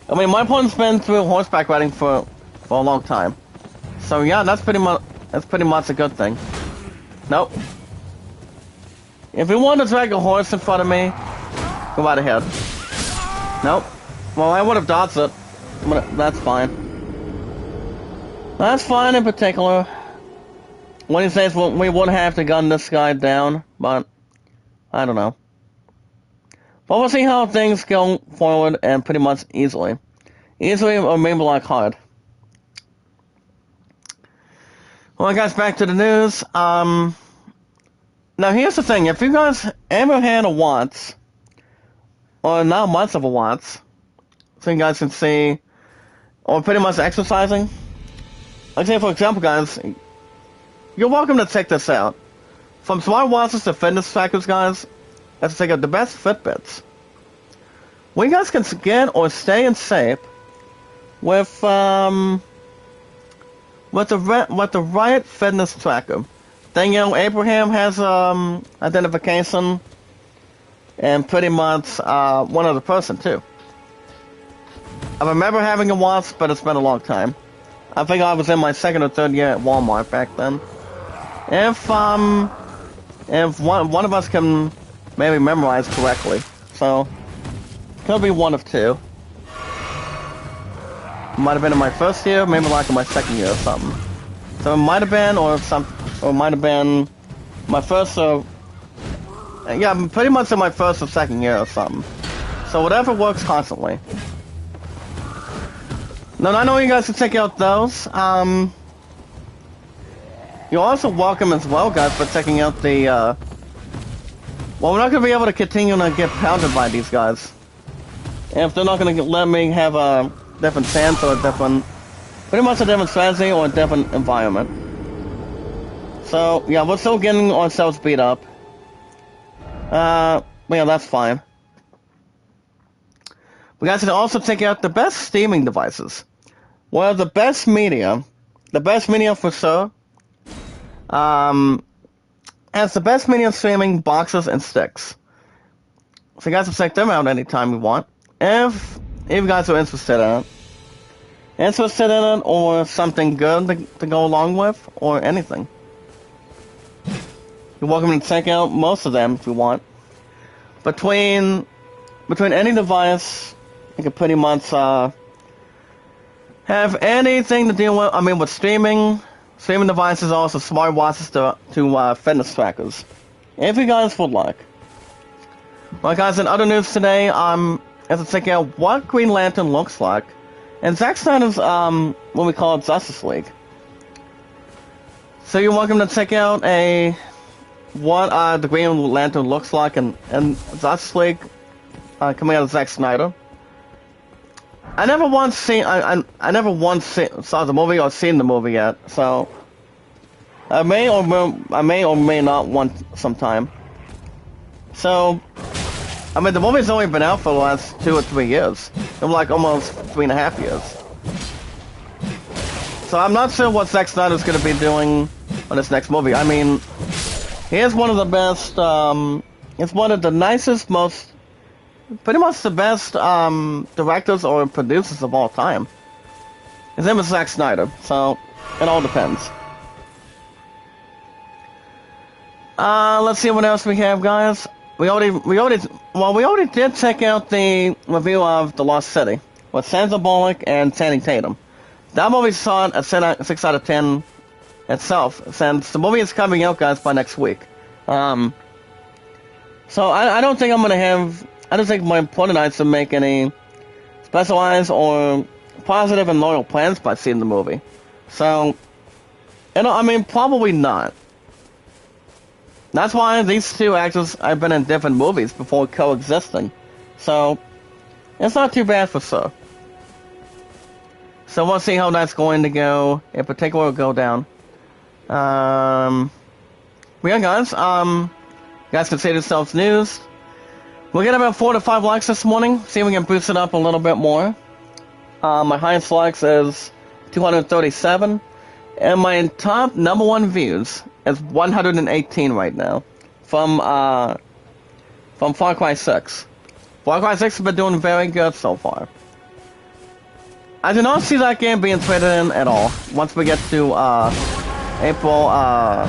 I mean, my opponent's been through horseback riding for a long time. So yeah, that's pretty much a good thing. Nope. If you want to drag a horse in front of me, go right ahead. Nope. Well, I would have dodged it, but that's fine. That's fine in particular. One of these days, we would have to gun this guy down, but I don't know. But we'll see how things go forward, and pretty much easily. Easily, or maybe like hard. Well, guys, back to the news. Now here's the thing. If you guys ever had a want or not much of a watts, so you guys can see, or pretty much exercising. Like say for example, guys, you're welcome to check this out. From smartwatches to fitness trackers, guys, let's check out the best Fitbits. Well, you guys can get or stay in shape with the right fitness tracker. Daniel Abraham has identification, and pretty much one other person too. I remember having a watch, but it's been a long time. I think I was in my second or third year at Walmart back then. If one of us can maybe memorize correctly, so could be one of two. Might have been in my first year, maybe like in my second year or something. So it might have been, or it might have been my first or yeah, pretty much in my first or second year or something. So whatever works constantly. Now I know you guys can check out those. You're also welcome as well, guys, for checking out the. Well, we're not gonna be able to continue to get pounded by these guys. And if they're not gonna let me have a different stance or a different, pretty much a different strategy or a different environment. So yeah, we're still getting ourselves beat up. But yeah, that's fine. We guys can also check out the best streaming devices. Well, the best media for sure. Has the best media streaming boxes and sticks. So you guys can check them out anytime you want. If you guys are interested in it, or something good to go along with, or anything. You're welcome to check out most of them if you want. Between any device, you can pretty much have anything to deal with. I mean, with streaming devices, also smartwatches to fitness trackers. If you guys would like. Well, guys, in other news today, as to check out what Green Lantern looks like, and Zack Snyder's what we call Justice League. So you're welcome to check out what the Green Lantern looks like and Justice League coming out of Zack Snyder. I never once saw the movie or seen the movie yet, so I may or may not want some time. So, I mean, the movie's only been out for the last 2 or 3 years. It was like almost 3.5 years. So I'm not sure what Zack Snyder's going to be doing on this next movie. I mean, he is one of the best, he's one of the nicest, pretty much the best directors or producers of all time. His name is Zack Snyder, so it all depends. Let's see what else we have, guys. We already did check out the review of The Lost City with Sandra Bullock and Channing Tatum. That movie saw a 6 out of 10 itself, since the movie is coming out, guys, by next week. So I don't think I don't think my opponent needs to make any specialized or positive and loyal plans by seeing the movie. So, I mean, probably not. That's why these two actors have been in different movies before coexisting. So, it's not too bad for sure. So we'll see how that's going to go. In particular, will go down. Yeah, guys. You guys can see yourselves news. We'll get about 4 to 5 likes this morning. See if we can boost it up a little bit more. My highest likes is 237. And my top #1 views is 118 right now. From Far Cry 6. Far Cry 6 has been doing very good so far. I do not see that game being traded in at all. Once we get to April, by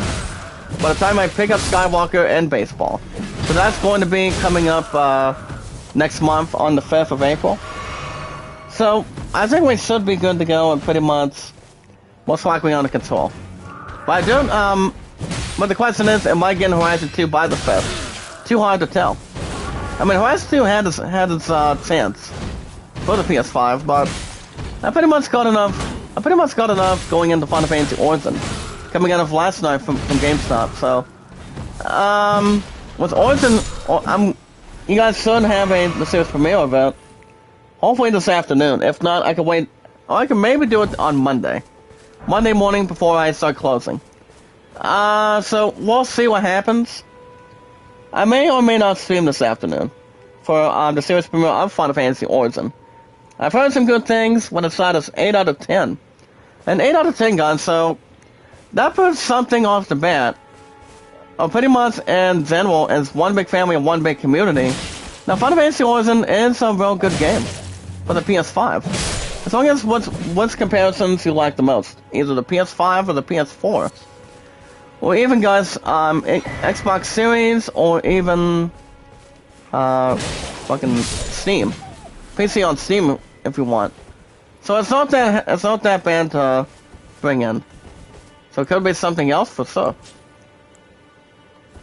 the time I pick up Skywalker and baseball. So that's going to be coming up next month on the 5th of April. So I think we should be good to go and pretty much most likely under control. But I don't, but the question is, am I getting Horizon 2 by the 5th? Too hard to tell. I mean, Horizon 2 had its chance for the PS5, but I pretty much got enough going into Final Fantasy Origin, coming out of last night from GameStop. So, with Origin, you guys should have the series premiere event. Hopefully this afternoon. If not, I can wait. Or I can maybe do it on Monday. Monday morning before I start closing. So we'll see what happens. I may or may not stream this afternoon for the series premiere of Final Fantasy Origin. I've heard some good things when it's not as 8 out of 10. And 8 out of 10, guys, so that puts something off the bat. Pretty much in general, as one big family and one big community. Now, Final Fantasy Origin is a real good game for the PS5. As long as what's comparisons you like the most, either the PS5 or the PS4, or even guys, Xbox Series, or even fucking Steam, PC on Steam if you want. So it's not that bad to bring in. So it could be something else for sure.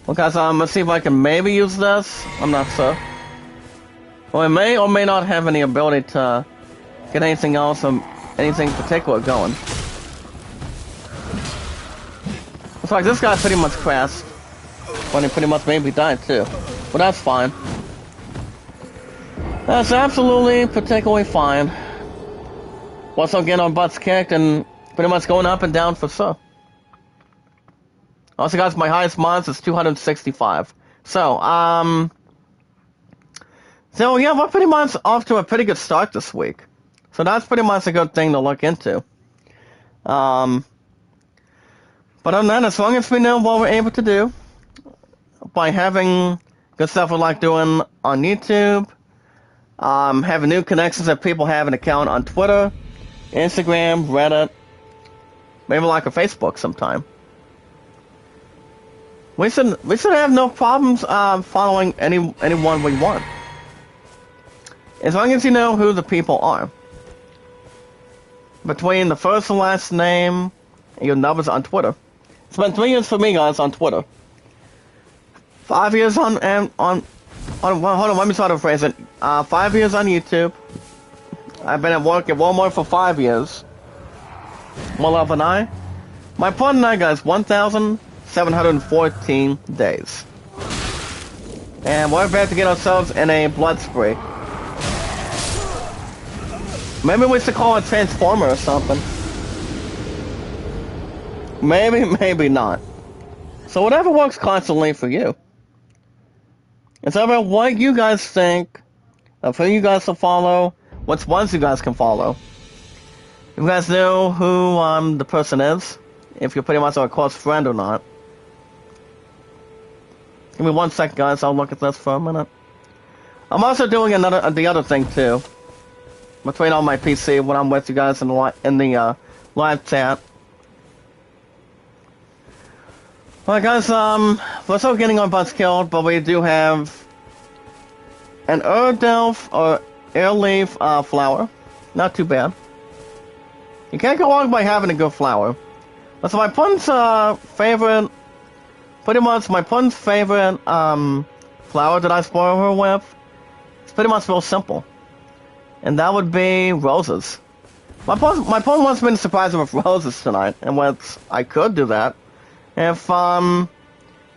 Well, guys, let's see if I can maybe use this. I'm not sure. Well, I may or may not have any ability to get anything else or anything particular going. Looks like this guy pretty much crashed. When he pretty much maybe died too. But that's fine. That's absolutely particularly fine. Also getting our butts kicked and pretty much going up and down for sure. Also, guys, my highest mods is 265. So yeah, we're pretty much off to a pretty good start this week. So that's pretty much a good thing to look into. But other than that, as long as we know what we're able to do, by having good stuff we like doing on YouTube, having new connections that people have an account on Twitter, Instagram, Reddit, maybe like a Facebook sometime. We should have no problems following anyone we want. As long as you know who the people are. Between the first and last name and your numbers on Twitter. It's been 3 years for me, guys, on Twitter. 5 years on hold on, let me try to phrase it. 5 years on YouTube. I've been at work at Walmart for 5 years. More love than I. My partner and I, guys, 1,714 days. And we're about to get ourselves in a blood spree. Maybe we should call it Transformer or something. Maybe, maybe not. So whatever works constantly for you. It's about what you guys think, of who you guys will follow, what's ones you guys can follow. If you guys know who the person is, if you're pretty much a close friend or not. Give me 1 second, guys. I'll look at this for a minute. I'm also doing the other thing too. Between on my PC when I'm with you guys in the live chat. Alright, guys. We're still getting our butts killed, but we do have an Erdelf or Airleaf flower. Not too bad. You can't go wrong by having a good flower. But so my pun's favorite. Pretty much my pun's favorite flower that I spoil her with. It's pretty much real simple. And that would be roses. My pun wants me to surprise her with roses tonight, and I could do that if I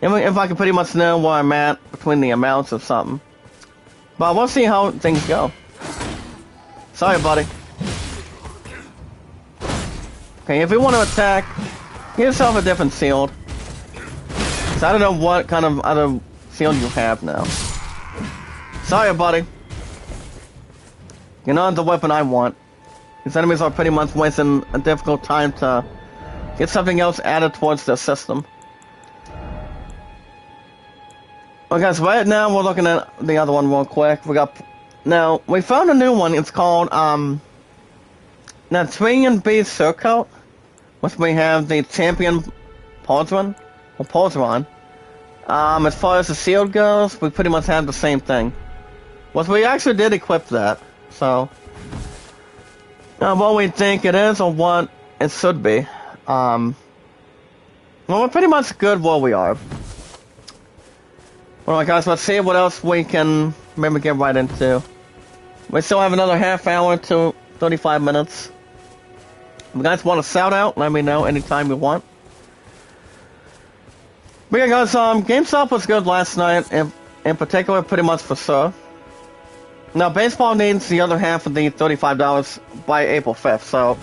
could pretty much know where I'm at between the amounts of something. But we'll see how things go. Sorry, buddy. Okay, if you want to attack, get yourself a different shield. So I don't know what kind of other shield you have now. Sorry, buddy. You're not the weapon I want. These enemies are pretty much wasting a difficult time to get something else added towards their system. Okay, guys, right now we're looking at the other one real quick. Now, we found a new one. It's called, Natrian B Surcoat, which we have the champion Pauldron, or Pauldron. As far as the shield goes, we pretty much have the same thing. Well, we actually did equip that, so what we think it is or what it should be. Well, we're pretty much good where we are. Alright, guys, let's see what else we can maybe get right into. We still have another half hour to 35 minutes. If you guys want a shout out, let me know anytime you want. But yeah, guys, GameStop was good last night. in particular, pretty much for sure. Now, baseball needs the other half of the $35 by April 5th, so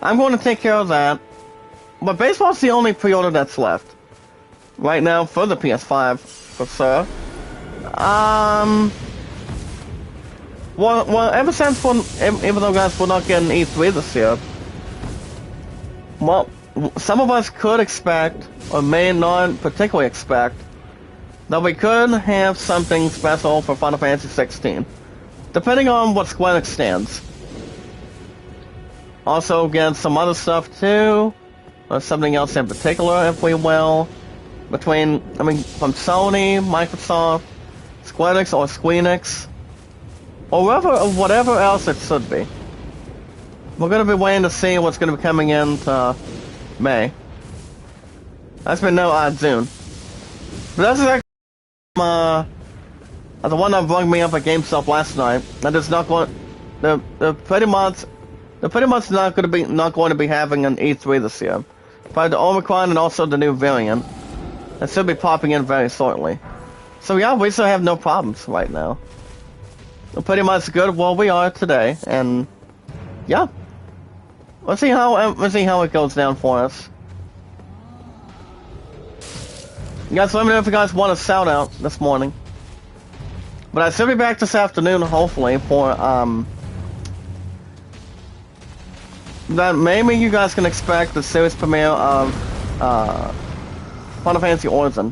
I'm going to take care of that. But baseball's the only pre-order that's left right now for the PS5, for sure. Well, ever since even though guys we're not getting E3 this year, well, some of us could expect, or may not particularly expect, that we could have something special for Final Fantasy 16, depending on what Square Enix stands. Also, get some other stuff too, or something else in particular, if we will, from Sony, Microsoft, Square Enix, or Squeenix, or whatever else it should be. We're going to be waiting to see what's going to be coming in May. That's been June. But that's exactly the one that rung me up at GameStop last night. That is not going. They're pretty much not going to be having an E3 this year. Probably the Omicron and also the new variant that should be popping in very shortly. So yeah, we still have no problems right now. We're pretty much good where we are today, and yeah, let's see how it goes down for us. You guys, let me know if you guys want a shout out this morning. But I should be back this afternoon, hopefully, for that maybe you guys can expect the series premiere of Final Fantasy Origin.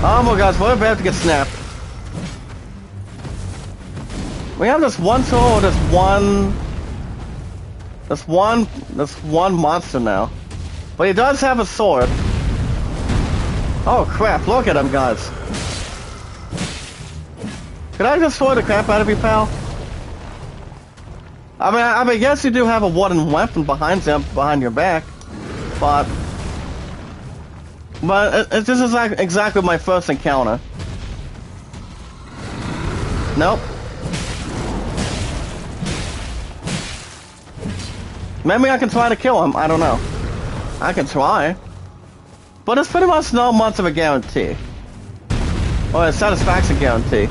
Oh my gosh, we're about to get snapped. We have this one tool, or this one monster now. But he does have a sword. Oh crap, look at him, guys. Could I just sword the crap out of you, pal? I mean, yes, you do have a wooden weapon behind your back, but this is like exactly my first encounter. Nope. Maybe I can try to kill him, I don't know. I can try. But it's pretty much not much of a guarantee. Or a satisfaction guarantee.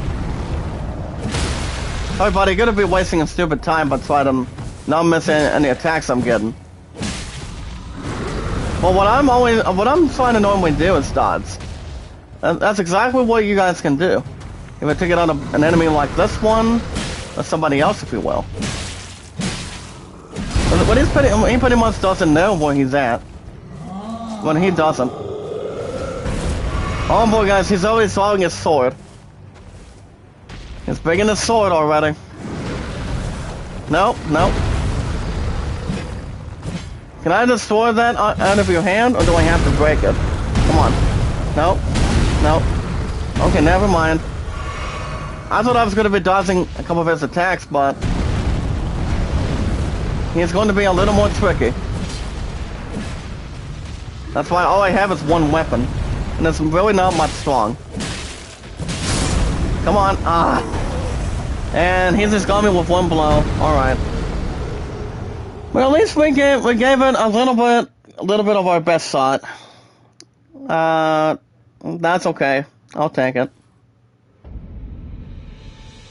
Sorry buddy, you're gonna be wasting a stupid time by trying to not miss any attacks I'm getting. Well, what I'm trying to normally do is dodge. And that's exactly what you guys can do. If I take it on an enemy like this one, or somebody else if you will. But he pretty much doesn't know where he's at. When he doesn't. Oh boy guys, he's always throwing his sword. He's bringing his sword already. Nope. Can I destroy that out of your hand, or do I have to break it? Come on. Nope. Okay, never mind. I thought I was going to be dodging a couple of his attacks, but he's going to be a little more tricky. That's why all I have is one weapon, and it's really not much strong. Come on, and he just got me with one blow. All right. Well, at least we gave it a little bit of our best shot. That's okay. I'll take it.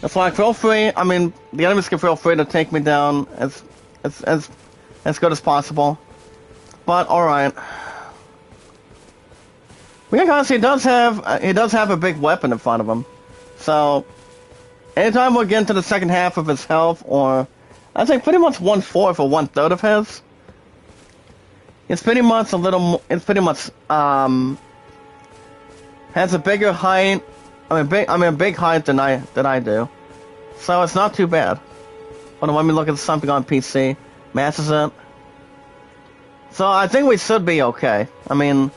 It's like, feel free. I mean, the enemies can feel free to take me down as good as possible. But all right. Yeah, guys, he does have a big weapon in front of him. So, anytime we get into the second half of his health, or I'd say pretty much 1/4 or 1/3 of his, it's pretty much has a bigger height. A big height than I do. So it's not too bad. Hold on, let me look at something on PC. Matches it. So I think we should be okay. I mean,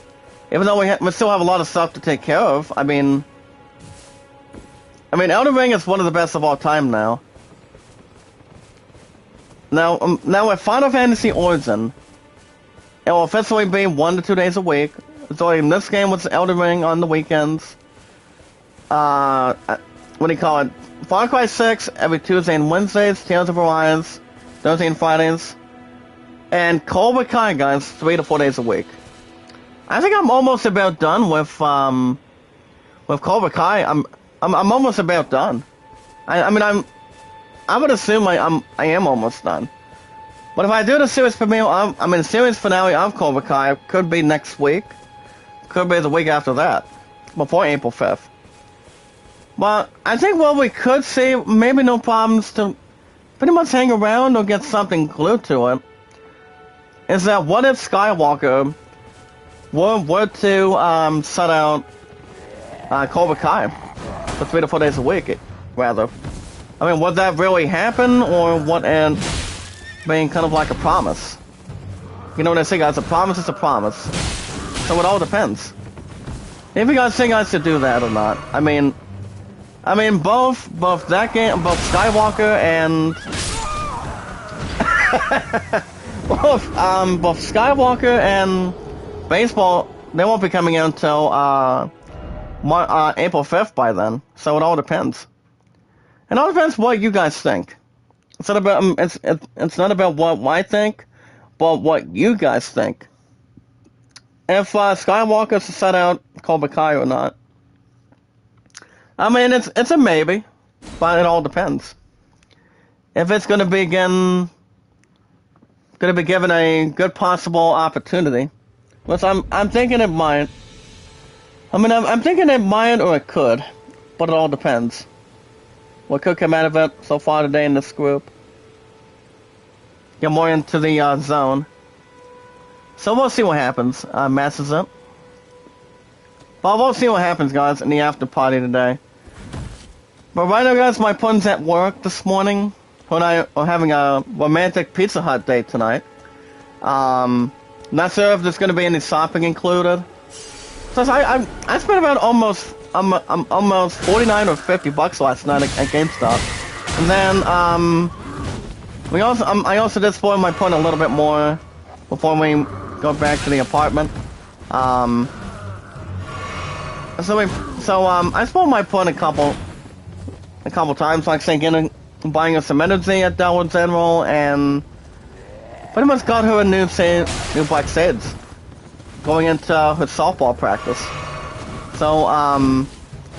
even though we still have a lot of stuff to take care of. I mean, Elden Ring is one of the best of all time now. Now with Final Fantasy Origin, it will officially be 1 to 2 days a week. So in this game with Elden Ring on the weekends. What do you call it? Far Cry 6 every Tuesday and Wednesdays, Tales of Arise Thursday and Fridays, and Cobra Kai, guys, 3 to 4 days a week. I think I'm almost about done with with Cobra Kai, I'm almost about done. I mean, I would assume I am almost done. But if I do the series premiere, the series finale of Cobra Kai could be next week, could be the week after that, before April 5th. But I think what we could see, maybe no problems to pretty much hang around or get something glued to it, is that what if Skywalker were to set out Cobra Kai for 3 to 4 days a week, rather. I mean, would that really happen, or would it being kind of like a promise? You know what I say, guys? A promise is a promise. So it all depends. If you guys think I should do that or not. I mean, both that game, both Skywalker and both Skywalker and baseball, they won't be coming out until April 5th by then. So it all depends. It all depends what you guys think. It's not about it's not about what I think, but what you guys think. If Skywalker's to set out Cobra Kai or not. I mean, it's a maybe, but it all depends. If it's going to be given a good possible opportunity, which I'm thinking it might. I mean, I'm thinking it might or it could, but it all depends. What could come out of it so far today in this group? Get more into the zone. So we'll see what happens. Masses up. But we'll see what happens, guys, in the after party today. But right now, guys, my pun's at work this morning. Her and I are having a romantic Pizza Hut date tonight. Not sure if there's going to be any shopping included. So I spent about almost 49 or 50 bucks last night at GameStop. And then I also did spoil my pun a little bit more before we go back to the apartment. So I spoiled my pun a couple times, like saying buying her some energy at Dollar General, and pretty much got her a new black Sage going into her softball practice. So and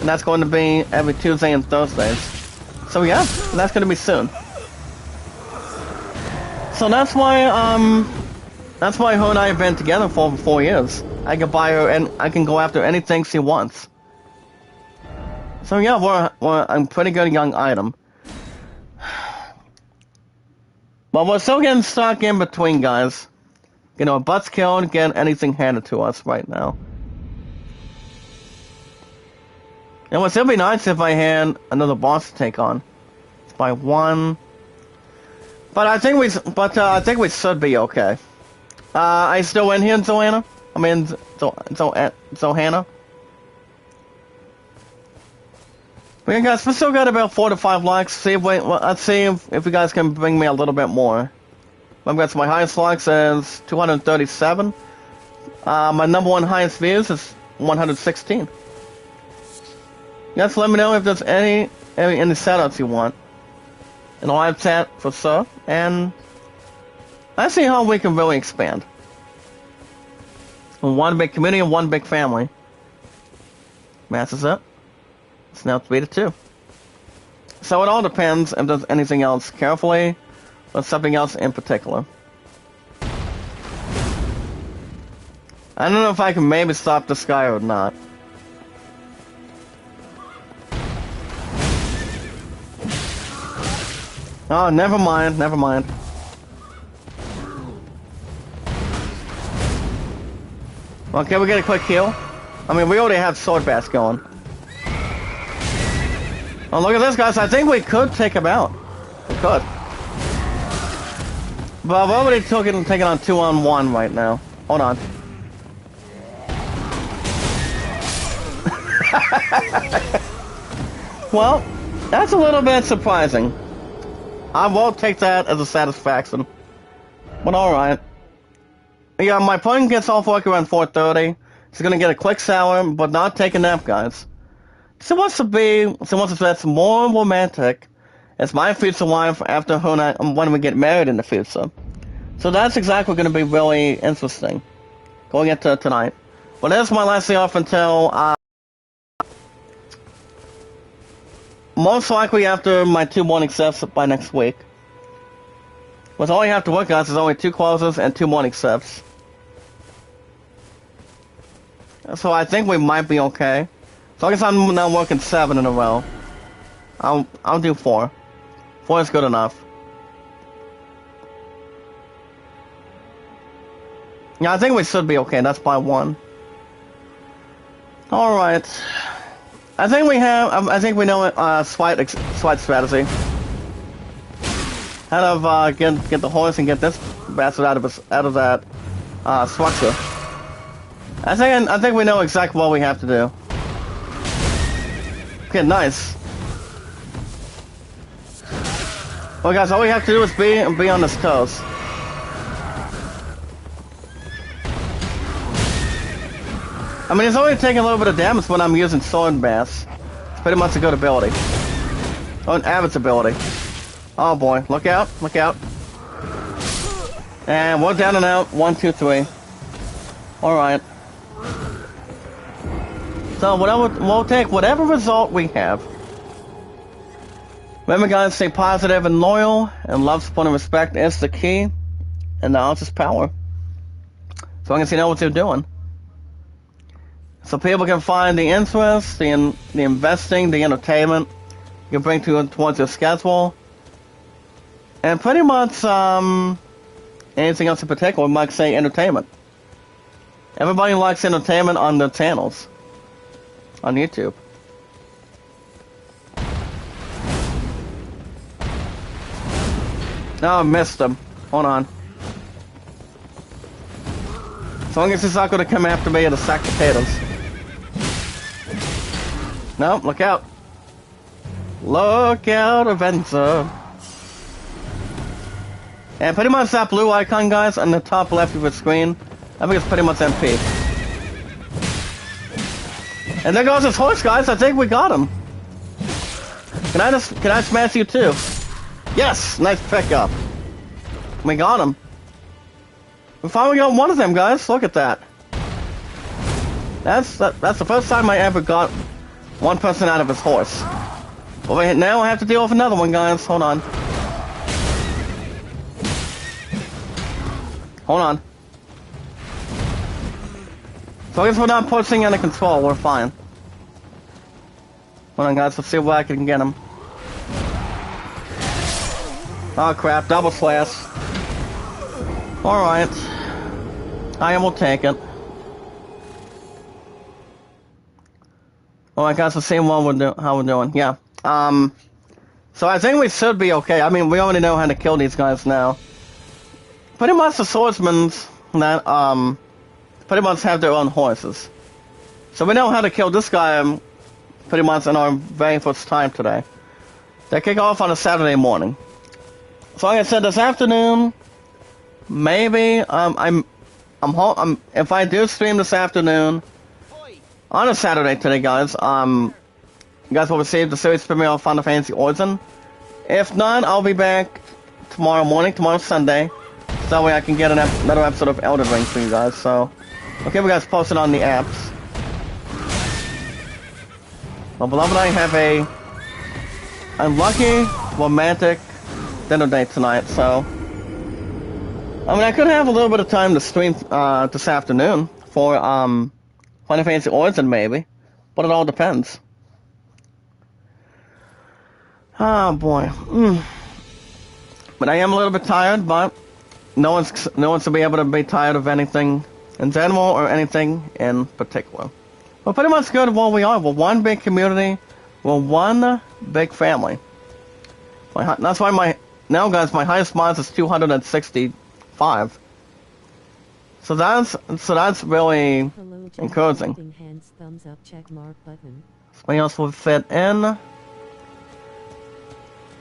that's going to be every Tuesday and Thursdays. So yeah, that's going to be soon. So that's why her and I have been together for over 4 years. I can buy her and I can go after anything she wants. So yeah, we're a pretty good young item. But we're still getting stuck in between, guys. You know, butts killed, get anything handed to us right now. And it'd still be nice if I had another boss to take on. By one. But I think we should be okay. Are you still in here, Joanna? I mean, Zohanna? But yeah, guys, we still got about 4 to 5 likes. Let's see if you guys can bring me a little bit more. Remember, my highest likes is 237. My number one highest views is 116. Guys, let me know if there's any setups you want in the live chat for sure, and let's see how we can really expand. One big community and one big family. Masses up. It's now 3 to 2. So it all depends if there's anything else carefully, or something else in particular. I don't know if I can maybe stop this guy or not. Oh, never mind. Well, can we get a quick kill? I mean, we already have Sword Bass going. Oh, look at this, guys. I think we could take him out. We could. But I've already taken on 2-on-1 right now. Hold on. Well, that's a little bit surprising. I won't take that as a satisfaction. But alright. Yeah, my opponent gets off work around 4:30. He's gonna get a quick shower, but not take a nap, guys. She wants to that's more romantic as my future wife after her and I, when we get married in the future. So that's exactly gonna be really interesting. Going into tonight. But that's my last day off until most likely after my 2 morning shifts by next week. With all you have to work, guys, is only 2 closes and 2 morning shifts. So I think we might be okay. So I guess I'm now working 7 in a row. I'll do 4. 4 is good enough. Yeah, I think we should be okay. That's by 1. All right. I think we know slight strategy. How to get the horse and get this bastard out of that structure. I think we know exactly what we have to do. Okay, nice. Well, guys, all we have to do is be on his toes. I mean, it's only taking a little bit of damage when I'm using sword bass. It's pretty much a good ability. Oh, an avid's ability. Oh boy, look out, look out. And we're down and out. 1, 2, 3. Alright. So we'll take whatever result we have. Remember, guys, stay positive and loyal, and love, support, and respect is the key, and knowledge is power. So I guess you know what you're doing. So people can find the interest, the investing, the entertainment you can bring towards your schedule, and pretty much anything else in particular. We might say entertainment. Everybody likes entertainment on their channels on YouTube. No, I missed him. Hold on. As long as he's not going to come after me and sack potatoes. No, look out. Look out, Avenger. And pretty much that blue icon, guys, on the top left of the screen, I think it's pretty much MP. And there goes his horse, guys. I think we got him. Can I smash you too? Yes, nice pickup. We got him. We finally got one of them, guys. Look at that. That's the first time I ever got one person out of his horse. Well, now I have to deal with another one, guys. Hold on. Hold on. So I guess we're not pushing under control. We're fine. Hold on, guys. Let's see where I can get him. Oh crap! Double slash. All right. I will take it. Oh, I guess the same one how we're doing. Yeah. So I think we should be okay. I mean, we already know how to kill these guys now. Pretty much the swordsmen that pretty much have their own horses. So we know how to kill this guy pretty much in our very first time today. They kick off on a Saturday morning. So like I said, this afternoon, maybe if I do stream this afternoon on a Saturday today, guys, you guys will receive the series premiere of Final Fantasy Origin. If not, I'll be back tomorrow morning, tomorrow Sunday, so that way I can get another episode of Elden Ring for you guys. So I'll keep you guys posted on the apps. Well, beloved, I have a unlucky, romantic dinner date tonight, so I mean, I could have a little bit of time to stream this afternoon for Final Fantasy Origin maybe, but it all depends. Oh boy. But I am a little bit tired, but no one's to be able to be tired of anything in general or anything in particular. We're pretty much good at what we are. We're one big community. We're one big family. That's why now, guys, my highest mods is 265. So that's really encouraging. Hands, thumbs up, check mark button. Somebody else will fit in.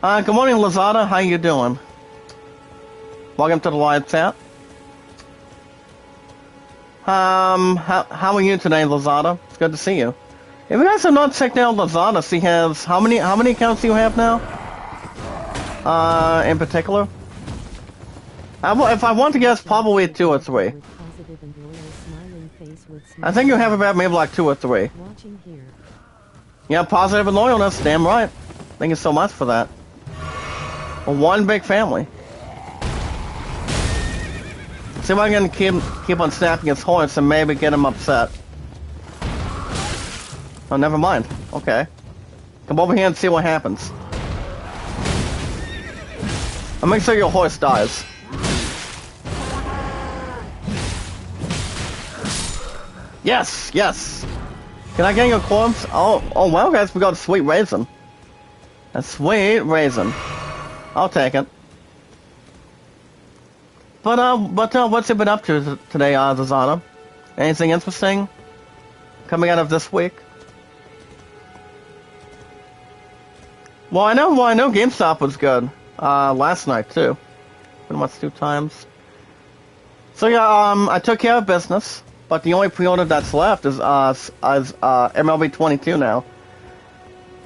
Good morning, Lazada. How you doing? Welcome to the live chat. How are you today, Lazada? It's good to see you. If you guys have not checked out Lazada, she has how many accounts do you have now? In particular? If I want to guess, probably 2 or 3. I think you have about maybe like 2 or 3. Yeah, positive and loyalness, damn right. Thank you so much for that. One big family. See if I can keep on snapping his horse and maybe get him upset. Oh, never mind. Okay. Come over here and see what happens. I'll make sure your horse dies. Yes, yes. Can I get your corpse? Oh, well, guys, we got a sweet raisin. A sweet raisin. I'll take it. But what's you been up to today, Zazana? Anything interesting coming out of this week? Well, I know GameStop was good. Last night too. Pretty much 2 times. So yeah, I took care of business, but the only pre-order that's left is MLB 22 now.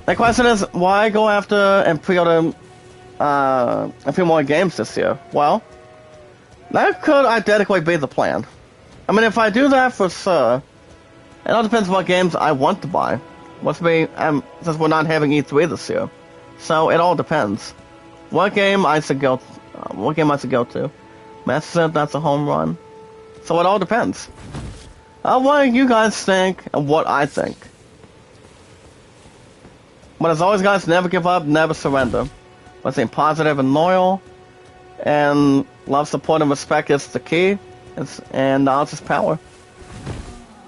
The question is, why go after and pre-order a few more games this year? Well, that could identically be the plan. I mean, if I do that for sure, it all depends what games I want to buy. Since we're not having E3 this year, so it all depends. What game I should go to? Master, that's a home run. So it all depends. What do you guys think and what I think? But as always, guys, never give up, never surrender. Let's say positive and loyal, and love, support, and respect is the key, and knowledge is power.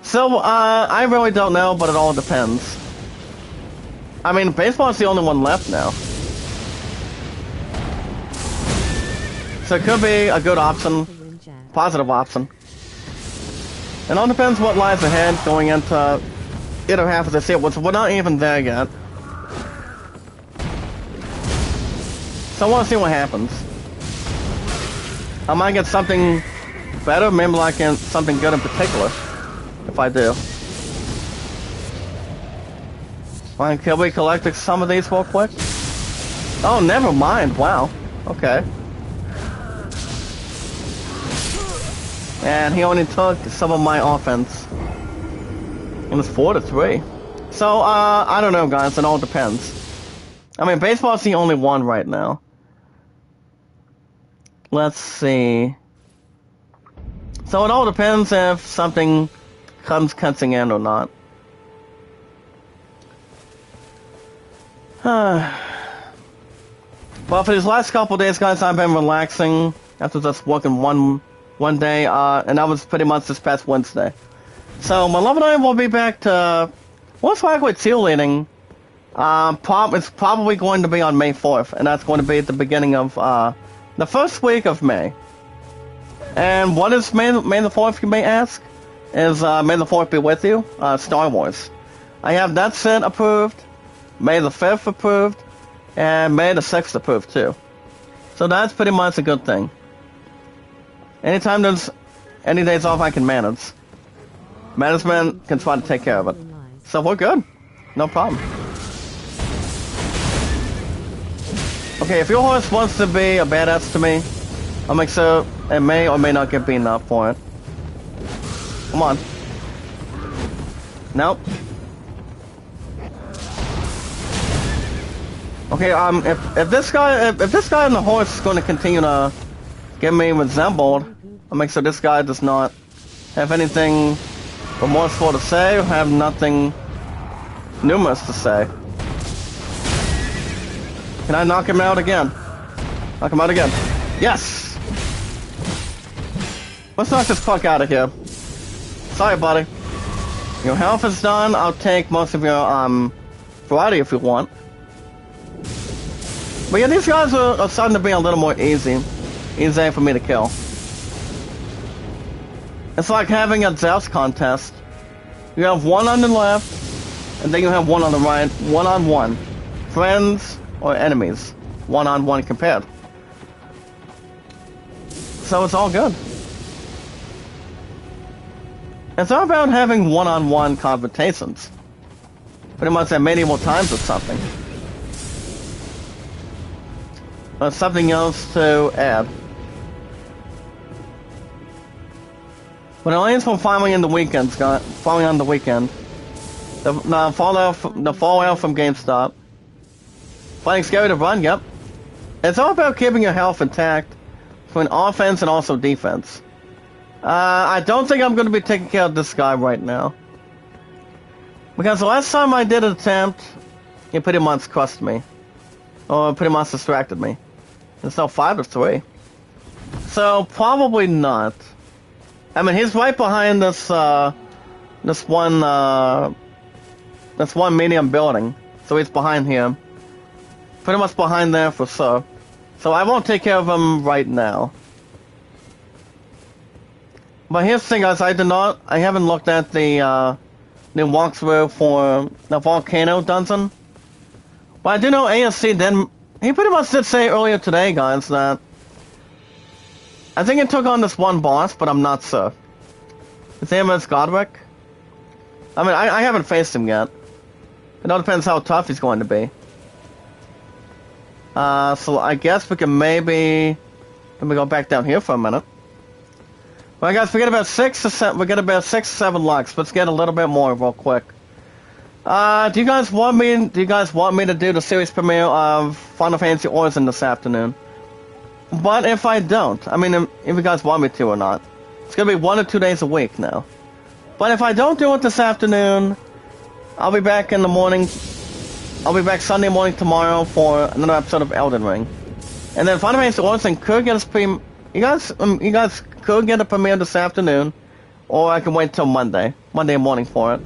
So, I really don't know, but it all depends. I mean, baseball is the only one left now. So it could be a good option, positive option. It all depends what lies ahead going into either half of this year, which we're not even there yet. So I want to see what happens. I might get something better, maybe like something good in particular, if I do. Well, can we collect some of these real quick? Oh, never mind, wow. Okay. And he only took some of my offense. It was 4-3. So, I don't know, guys, it all depends. I mean, baseball's the only one right now. Let's see. So it all depends if something comes cutting in or not. Well, for these last couple days, guys, I've been relaxing after just working one day, and that was pretty much this past Wednesday. So my love and I will be back to what's likely cheerleading. It's probably going to be on May 4th, and that's going to be at the beginning of the first week of May. And what is May the 4th, you may ask? Is May the 4th be with you? Star Wars. I have that set approved, May the 5th approved, and May the 6th approved too. So that's pretty much a good thing. Anytime there's any days off I can manage. Management can try to take care of it. So we're good. No problem. Okay, if your horse wants to be a badass to me, I'll make sure it may or may not get beaten up for it. Come on. Nope. Okay, if this guy on the horse is going to continue to get me resembled, I'll make sure this guy does not have anything remorseful to say or have nothing numerous to say. Can I knock him out again? Knock him out again. Yes! Let's knock this fuck out of here. Sorry, buddy. Your health is done. I'll take most of your, variety if you want. But yeah, these guys are starting to be a little more easy for me to kill. It's like having a joust contest. You have one on the left, and then you have one on the right, one-on-one. Friends or enemies, one-on-one compared. So it's all good. It's all about having one-on-one confrontations. Pretty much at medieval times or something. Or something else to add. When it lands from following on the weekend, the fallout from GameStop. Finding scary to run, yep. It's all about keeping your health intact between offense and also defense. I don't think I'm going to be taking care of this guy right now. Because the last time I did an attempt, he pretty much crushed me. Or pretty much distracted me. It's now 5-3. So, probably not. I mean, he's right behind this one medium building. So he's behind him. Pretty much behind there for sure. So I won't take care of him right now. But here's the thing, guys. I haven't looked at the new walkthrough for the volcano dungeon. But I do know ASC then. He pretty much did say earlier today, guys, that I think it took on this one boss, but I'm not sure. His name is Godric. I mean, I haven't faced him yet. It all depends how tough he's going to be. So I guess we can maybe... Let me go back down here for a minute. Well, guys, we got about 6 to 7 lux. Let's get a little bit more real quick. Do you guys want me to do the series premiere of Final Fantasy Origin this afternoon? But if I don't, I mean, if you guys want me to or not, it's gonna be 1 or 2 days a week now. But if I don't do it this afternoon, I'll be back in the morning. I'll be back Sunday morning tomorrow for another episode of Elden Ring. And then Final Fantasy Origin could get a you guys could get a premiere this afternoon, or I can wait till Monday morning for it.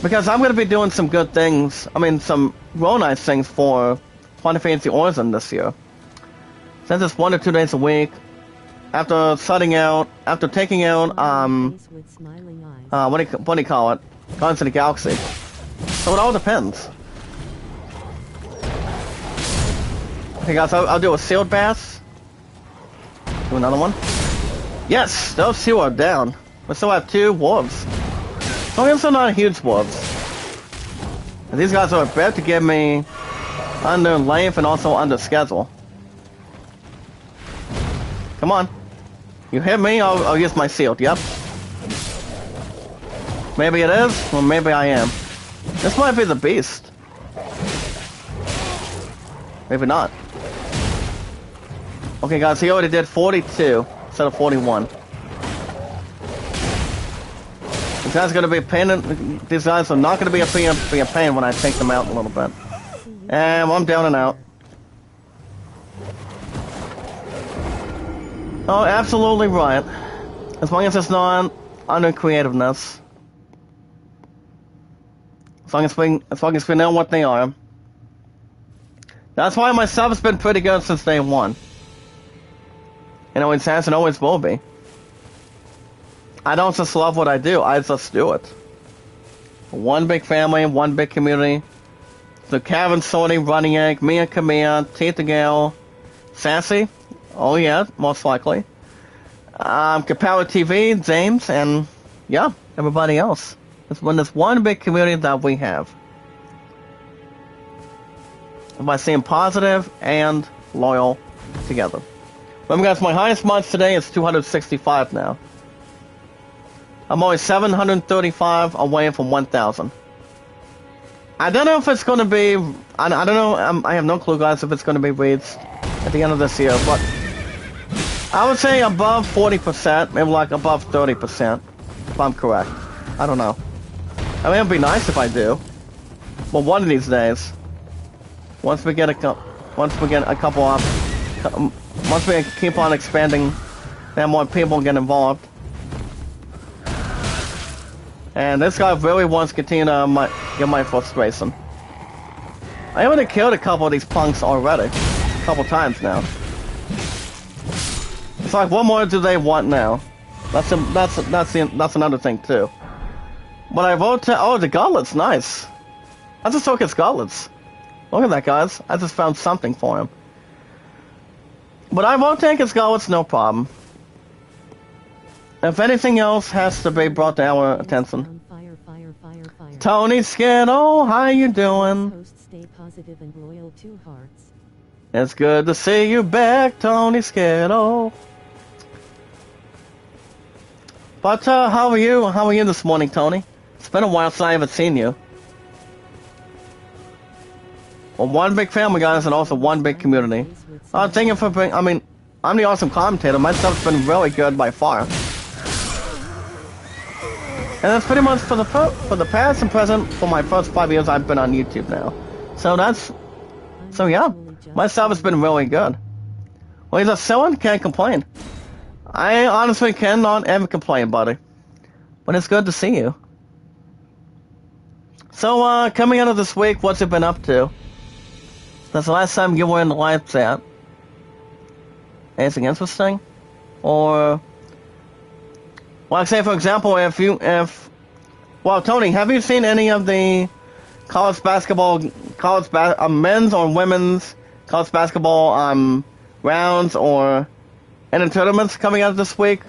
Because I'm gonna be doing some good things. I mean, some real nice things for Final Fantasy Origin this year. Since it's 1 or 2 days a week, after taking out, what do you call it? Guardians of the Galaxy. So it all depends. Okay, guys, I'll do a sealed bass. Do another one. Yes, those 2 are down. We still have 2 wolves. So these are not huge wolves. And these guys are about to get me under length and also under schedule. Come on. You hit me, I'll use my shield, yep. Maybe it is, or maybe I am. This might be the beast. Maybe not. Okay, guys, he already did 42 instead of 41. These guys are gonna be a pain. These guys are not gonna be a pain when I take them out a little bit. And I'm down and out. Oh, absolutely right. As long as it's not under creativeness. As long as we know what they are. That's why my stuff has been pretty good since day 1. It always has and always will be. I don't just love what I do, I just do it. One big family, one big community. So Kevin, Sony, Running Egg, Mia, Camilla, Tita Gale, Sassy. Oh yeah, most likely. Kapower TV, James, and yeah, everybody else. It's when there's one big community that we have. By staying positive and loyal together. Remember guys, my highest month today is 265 now. I'm only 735 away from 1,000. I don't know if it's going to be... I don't know, I have no clue guys if it's going to be reached at the end of this year, but... I would say above 40%, maybe like above 30%, if I'm correct. I don't know. I mean, it'd be nice if I do. But one of these days, once we get a couple of, once we keep on expanding, then more people get involved. And this guy really wants to continue to get my frustration. I already killed a couple of these punks already, a couple times now. It's like, what more do they want now? That's another thing too. But I vote to... Oh, the gauntlets, nice. I just took his gauntlets. Look at that, guys. I just found something for him. But I won't take his gauntlets, no problem. If anything else has to be brought to our attention. Fire. Tony Skittle, how you doing? Stay positive and loyal to hearts. It's good to see you back, Tony Skittle. But how are you? How are you this morning, Tony? It's been a while since I haven't seen you. Well, one big family, guys, and also one big community. Thank you for being, I mean, I'm the awesome commentator. My stuff's been really good by far. And that's pretty much for the past and present for my first 5 years I've been on YouTube now. So yeah, my stuff has been really good. Well, he's a selling, can't complain. I honestly cannot ever complain, buddy. But it's good to see you. So, coming out of this week, what's it been up to? That's the last time you were in the live chat. Anything interesting? Or... Well, say for example, well, Tony, have you seen any of the college basketball, men's or women's college basketball, rounds or any tournaments coming out this week?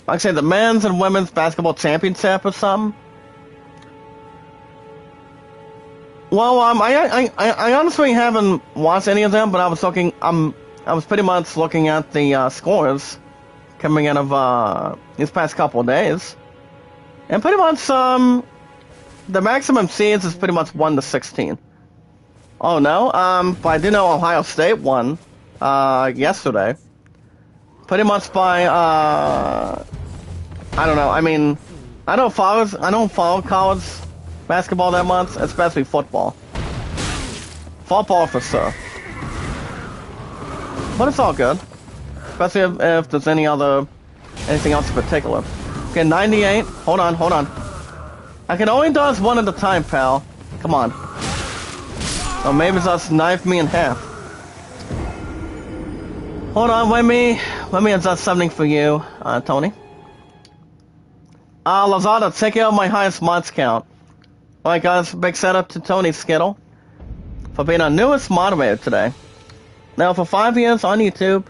Like say the men's and women's basketball championship or something? Well, I honestly haven't watched any of them, but I was pretty much looking at the scores coming out of these past couple of days, and pretty much the maximum seeds is pretty much 1-16. Oh no, but I do know Ohio State won yesterday, pretty much by I don't know. I mean, I don't follow college basketball that much, especially football. Football for sure. But it's all good. Especially if there's anything else in particular. Okay, 98. Hold on. I can only dodge one at a time, pal. Come on. Or maybe just knife me in half. Hold on, let me adjust something for you, Tony. Lazada, check out my highest mods count. Alright guys, big shout out to Tony Skittle for being our newest moderator today. Now for 5 years on YouTube,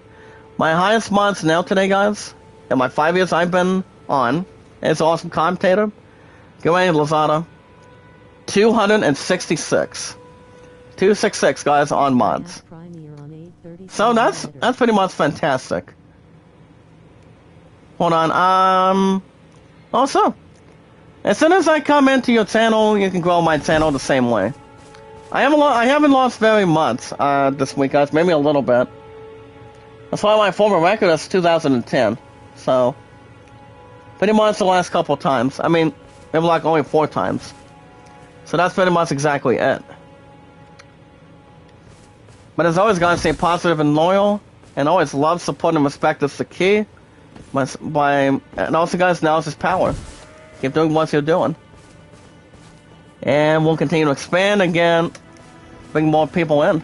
my highest mods now today, guys, in my 5 years I've been on, as awesome commentator, go ahead, Lazada, 266. 266 guys on mods. So that's pretty much fantastic. Hold on, also, as soon as I come into your channel, you can grow my channel the same way. I haven't lost very much this week, guys. Maybe a little bit. That's why my former record is 2010. So, pretty much the last couple times. I mean, maybe like only 4 times. So that's pretty much exactly it. But as always, guys, stay positive and loyal, and always love, support, and respect is the key. And also, guys, now is power. Keep doing what you're doing. And we'll continue to expand again, bring more people in.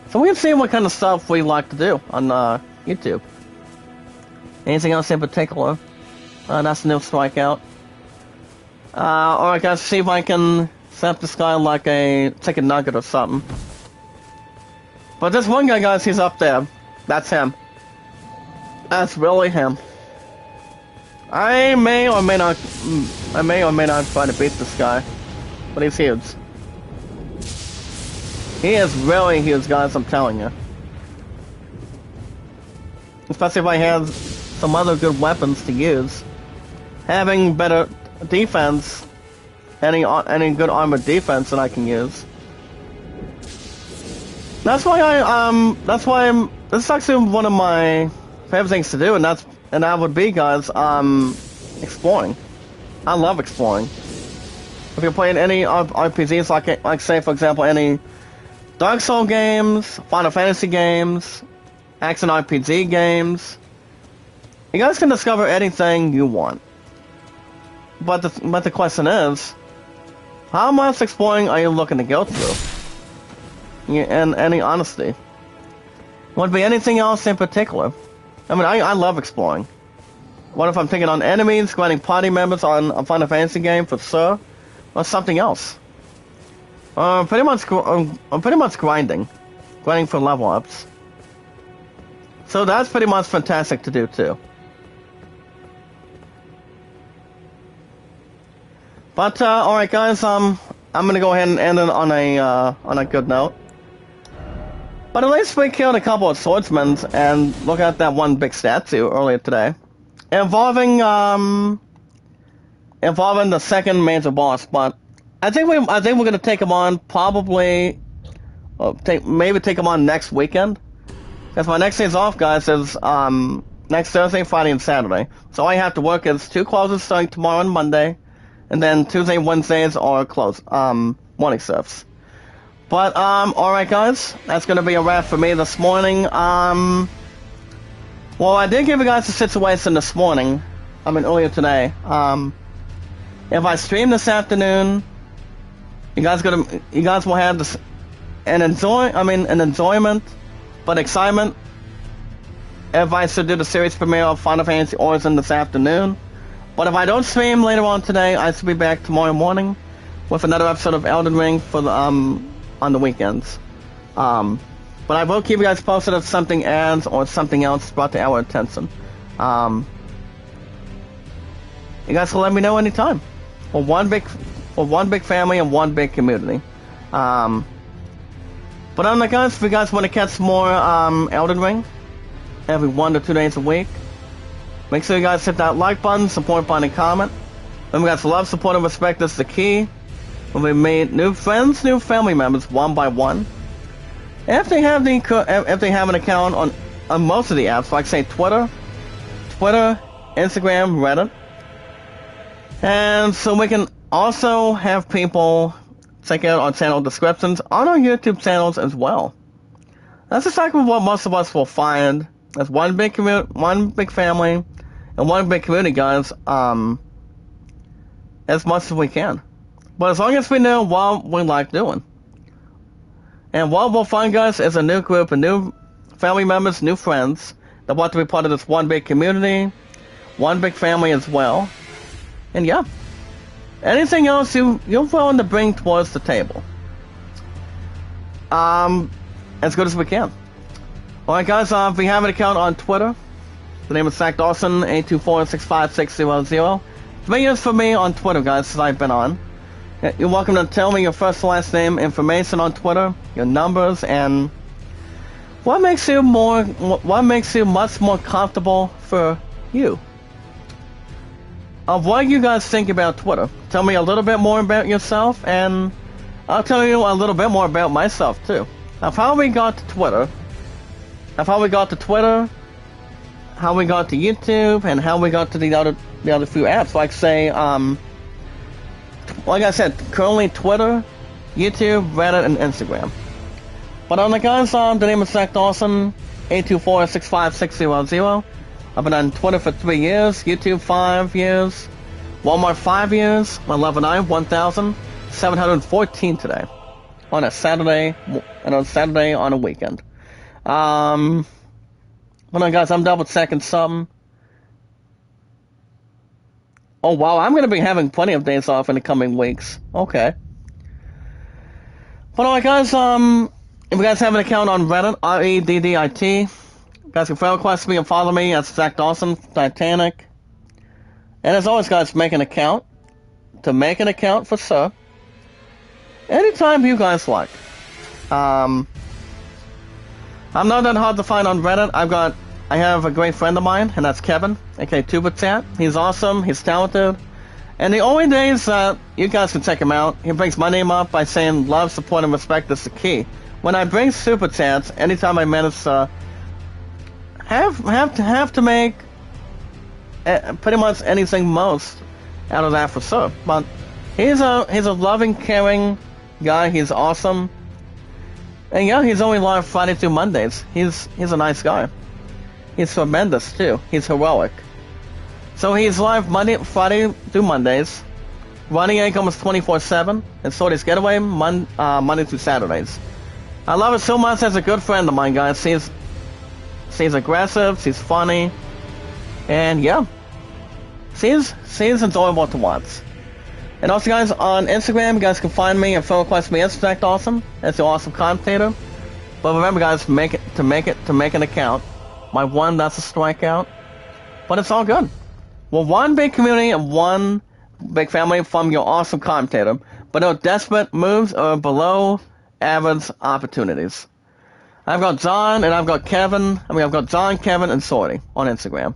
So we've seen what kind of stuff we like to do on YouTube. Anything else in particular? That's a new strikeout. Alright guys, see if I can set up this guy like a chicken nugget or something. But this one guy, guys, he's up there. That's him. That's really him. I may or may not try to beat this guy. But he's huge. He is really huge, guys, I'm telling you. Especially if I have some other good weapons to use. Having better defense, any good armored defense that I can use. That's why this is actually one of my favorite things to do, and that would be, guys, exploring. I love exploring. If you're playing any RPGs, like say for example any Dark Souls games, Final Fantasy games, action RPG games, you guys can discover anything you want. But the question is, how much exploring are you looking to go through? In any honesty, would be anything else in particular? I mean, I love exploring. What if I'm taking on enemies, grinding party members on a Final Fantasy game for sure? Or something else. I'm pretty much grinding for level ups. So that's pretty much fantastic to do too. But all right, guys, I'm gonna go ahead and end it on a good note. But at least we killed a couple of swordsmen and look at that one big statue earlier today, involving the second major boss. But I think we're gonna take him on probably maybe take them on next weekend. Because my next days off, guys, is next Thursday, Friday, and Saturday. So all I have to work is 2 closes starting tomorrow and Monday, and then Tuesday, Wednesdays are close morning shifts. But alright guys, that's gonna be a wrap for me this morning. Well, I did give you guys a situation this morning. Earlier today. If I stream this afternoon, you guys will have this an enjoyment, but excitement. If I should do the series premiere of Final Fantasy Origin this afternoon. But if I don't stream later on today, I should be back tomorrow morning with another episode of Elden Ring for the on the weekends. But I will keep you guys posted if something adds or something else brought to our attention. You guys can let me know anytime. We're one big family and one big community. But on the guys, if you guys want to catch more Elden Ring every 1 to 2 days a week, make sure you guys hit that like button, support button, and comment. Remember guys, love, support, and respect is the key. When we made new friends, new family members, one by one. If they have an account on most of the apps, like say Twitter, Instagram, Reddit. And so we can also have people check out our channel descriptions on our YouTube channels as well. That's exactly what most of us will find as one big family, and one big community, guys, as much as we can. But as long as we know what we like doing. And what we'll find, guys, is a new group of new family members, new friends that want to be part of this one big community, one big family as well. And yeah, anything else you're willing to bring towards the table. As good as we can. Alright guys, if we have an account on Twitter, the name is Zach Dawson, 824-65600. It's been years for me on Twitter, guys, since I've been on. You're welcome to tell me your first and last name information on Twitter, your numbers, and what makes you much more comfortable for you. Of what you guys think about Twitter. Tell me a little bit more about yourself, and I'll tell you a little bit more about myself too. Of how we got to Twitter, how we got to YouTube, and how we got to the other few apps. Like say, like I said, currently Twitter, YouTube, Reddit, and Instagram. But on the guys, the name is Zach Dawson, 824-65600. I've been on Twitter for 3 years, YouTube 5 years, Walmart 5 years, my level 9, 1,714 today. On a Saturday, on a weekend. Hold on guys, I'm double checking something. Oh wow, I'm going to be having plenty of days off in the coming weeks. Okay. But alright guys, if you guys have an account on Reddit, Reddit, you guys can friend request me and follow me at Zach Dawson, Titanic. And as always guys, make an account. To make an account for sure. Anytime you guys like. I'm not that hard to find on Reddit. I have a great friend of mine, and that's Kevin, aka TubaChat. He's awesome, he's talented. And the only days that you guys can check him out, he brings my name up by saying love, support, and respect is the key. When I bring super chats, anytime I manage to have to make pretty much anything most out of that for sure. But he's a loving, caring guy. He's awesome. And yeah, he's only live Friday through Mondays. He's a nice guy. He's tremendous too. He's heroic. So he's live Friday through Mondays. Running Income is 24/7, and so does Getaway Monday through Saturdays. I love it so much as a good friend of mine, guys. She's aggressive, she's funny, and yeah, she's enjoyable to watch. And also, guys, on Instagram, you guys can find me and friend request me as Zach Dawson. That's the awesome commentator. But remember, guys, make an account. My one, that's a strikeout. But it's all good. We're one big community and one big family from your awesome commentator. But no desperate moves or below average opportunities. I've got John and I've got Kevin. I've got John, Kevin, and Sorty on Instagram.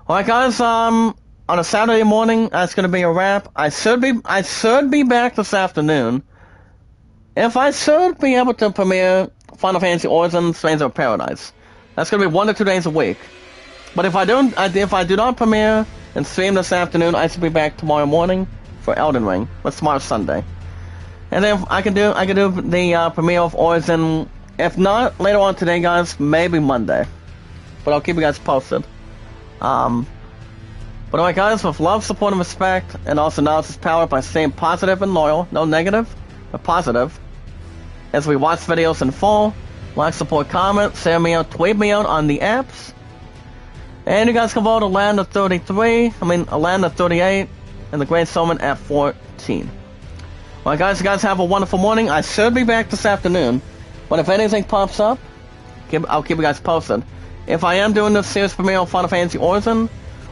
Alright, guys, on a Saturday morning, that's gonna be a wrap. I should be back this afternoon. if I should be able to premiere Final Fantasy Origin Strains of Paradise. That's gonna be 1 to 2 days a week. But if I do not premiere and stream this afternoon, I should be back tomorrow morning for Elden Ring. That's tomorrow Sunday. And then I can do the premiere of Origin. If not later on today, guys, maybe Monday. But I'll keep you guys posted. But alright, guys, with love, support, and respect, and also knowledge is powered by staying positive and loyal, no negative, but positive. As we watch videos in full, like, support, comment, share me out, tweet me out on the apps. And you guys can vote Atlanta 38, and the Great Showman at 14. Alright, guys, you guys have a wonderful morning. I should be back this afternoon, but if anything pops up, I'll keep you guys posted. If I am doing this series premiere on Final Fantasy Origin,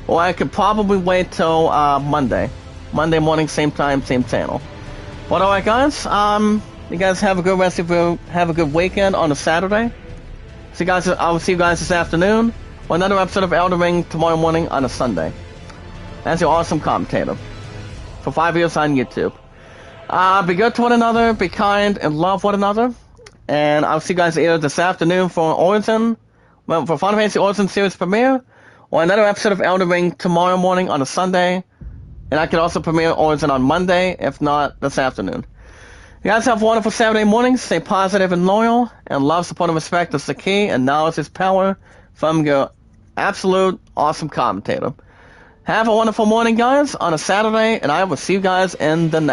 or I could probably wait till Monday morning, same time, same channel. But alright, guys, you guys have a good rest of your, have a good weekend on a Saturday. I will see you guys this afternoon, or another episode of Elden Ring tomorrow morning on a Sunday. As your awesome commentator for 5 years on YouTube. Be good to one another, be kind, and love one another. And I'll see you guys either this afternoon for Origin, for Final Fantasy Origin series premiere, or another episode of Elden Ring tomorrow morning on a Sunday. And I can also premiere Origin on Monday, if not this afternoon. You guys have a wonderful Saturday morning. Stay positive and loyal, and love, support, and respect is the key, and knowledge is power from your absolute awesome commentator. Have a wonderful morning, guys, on a Saturday, and I will see you guys in the next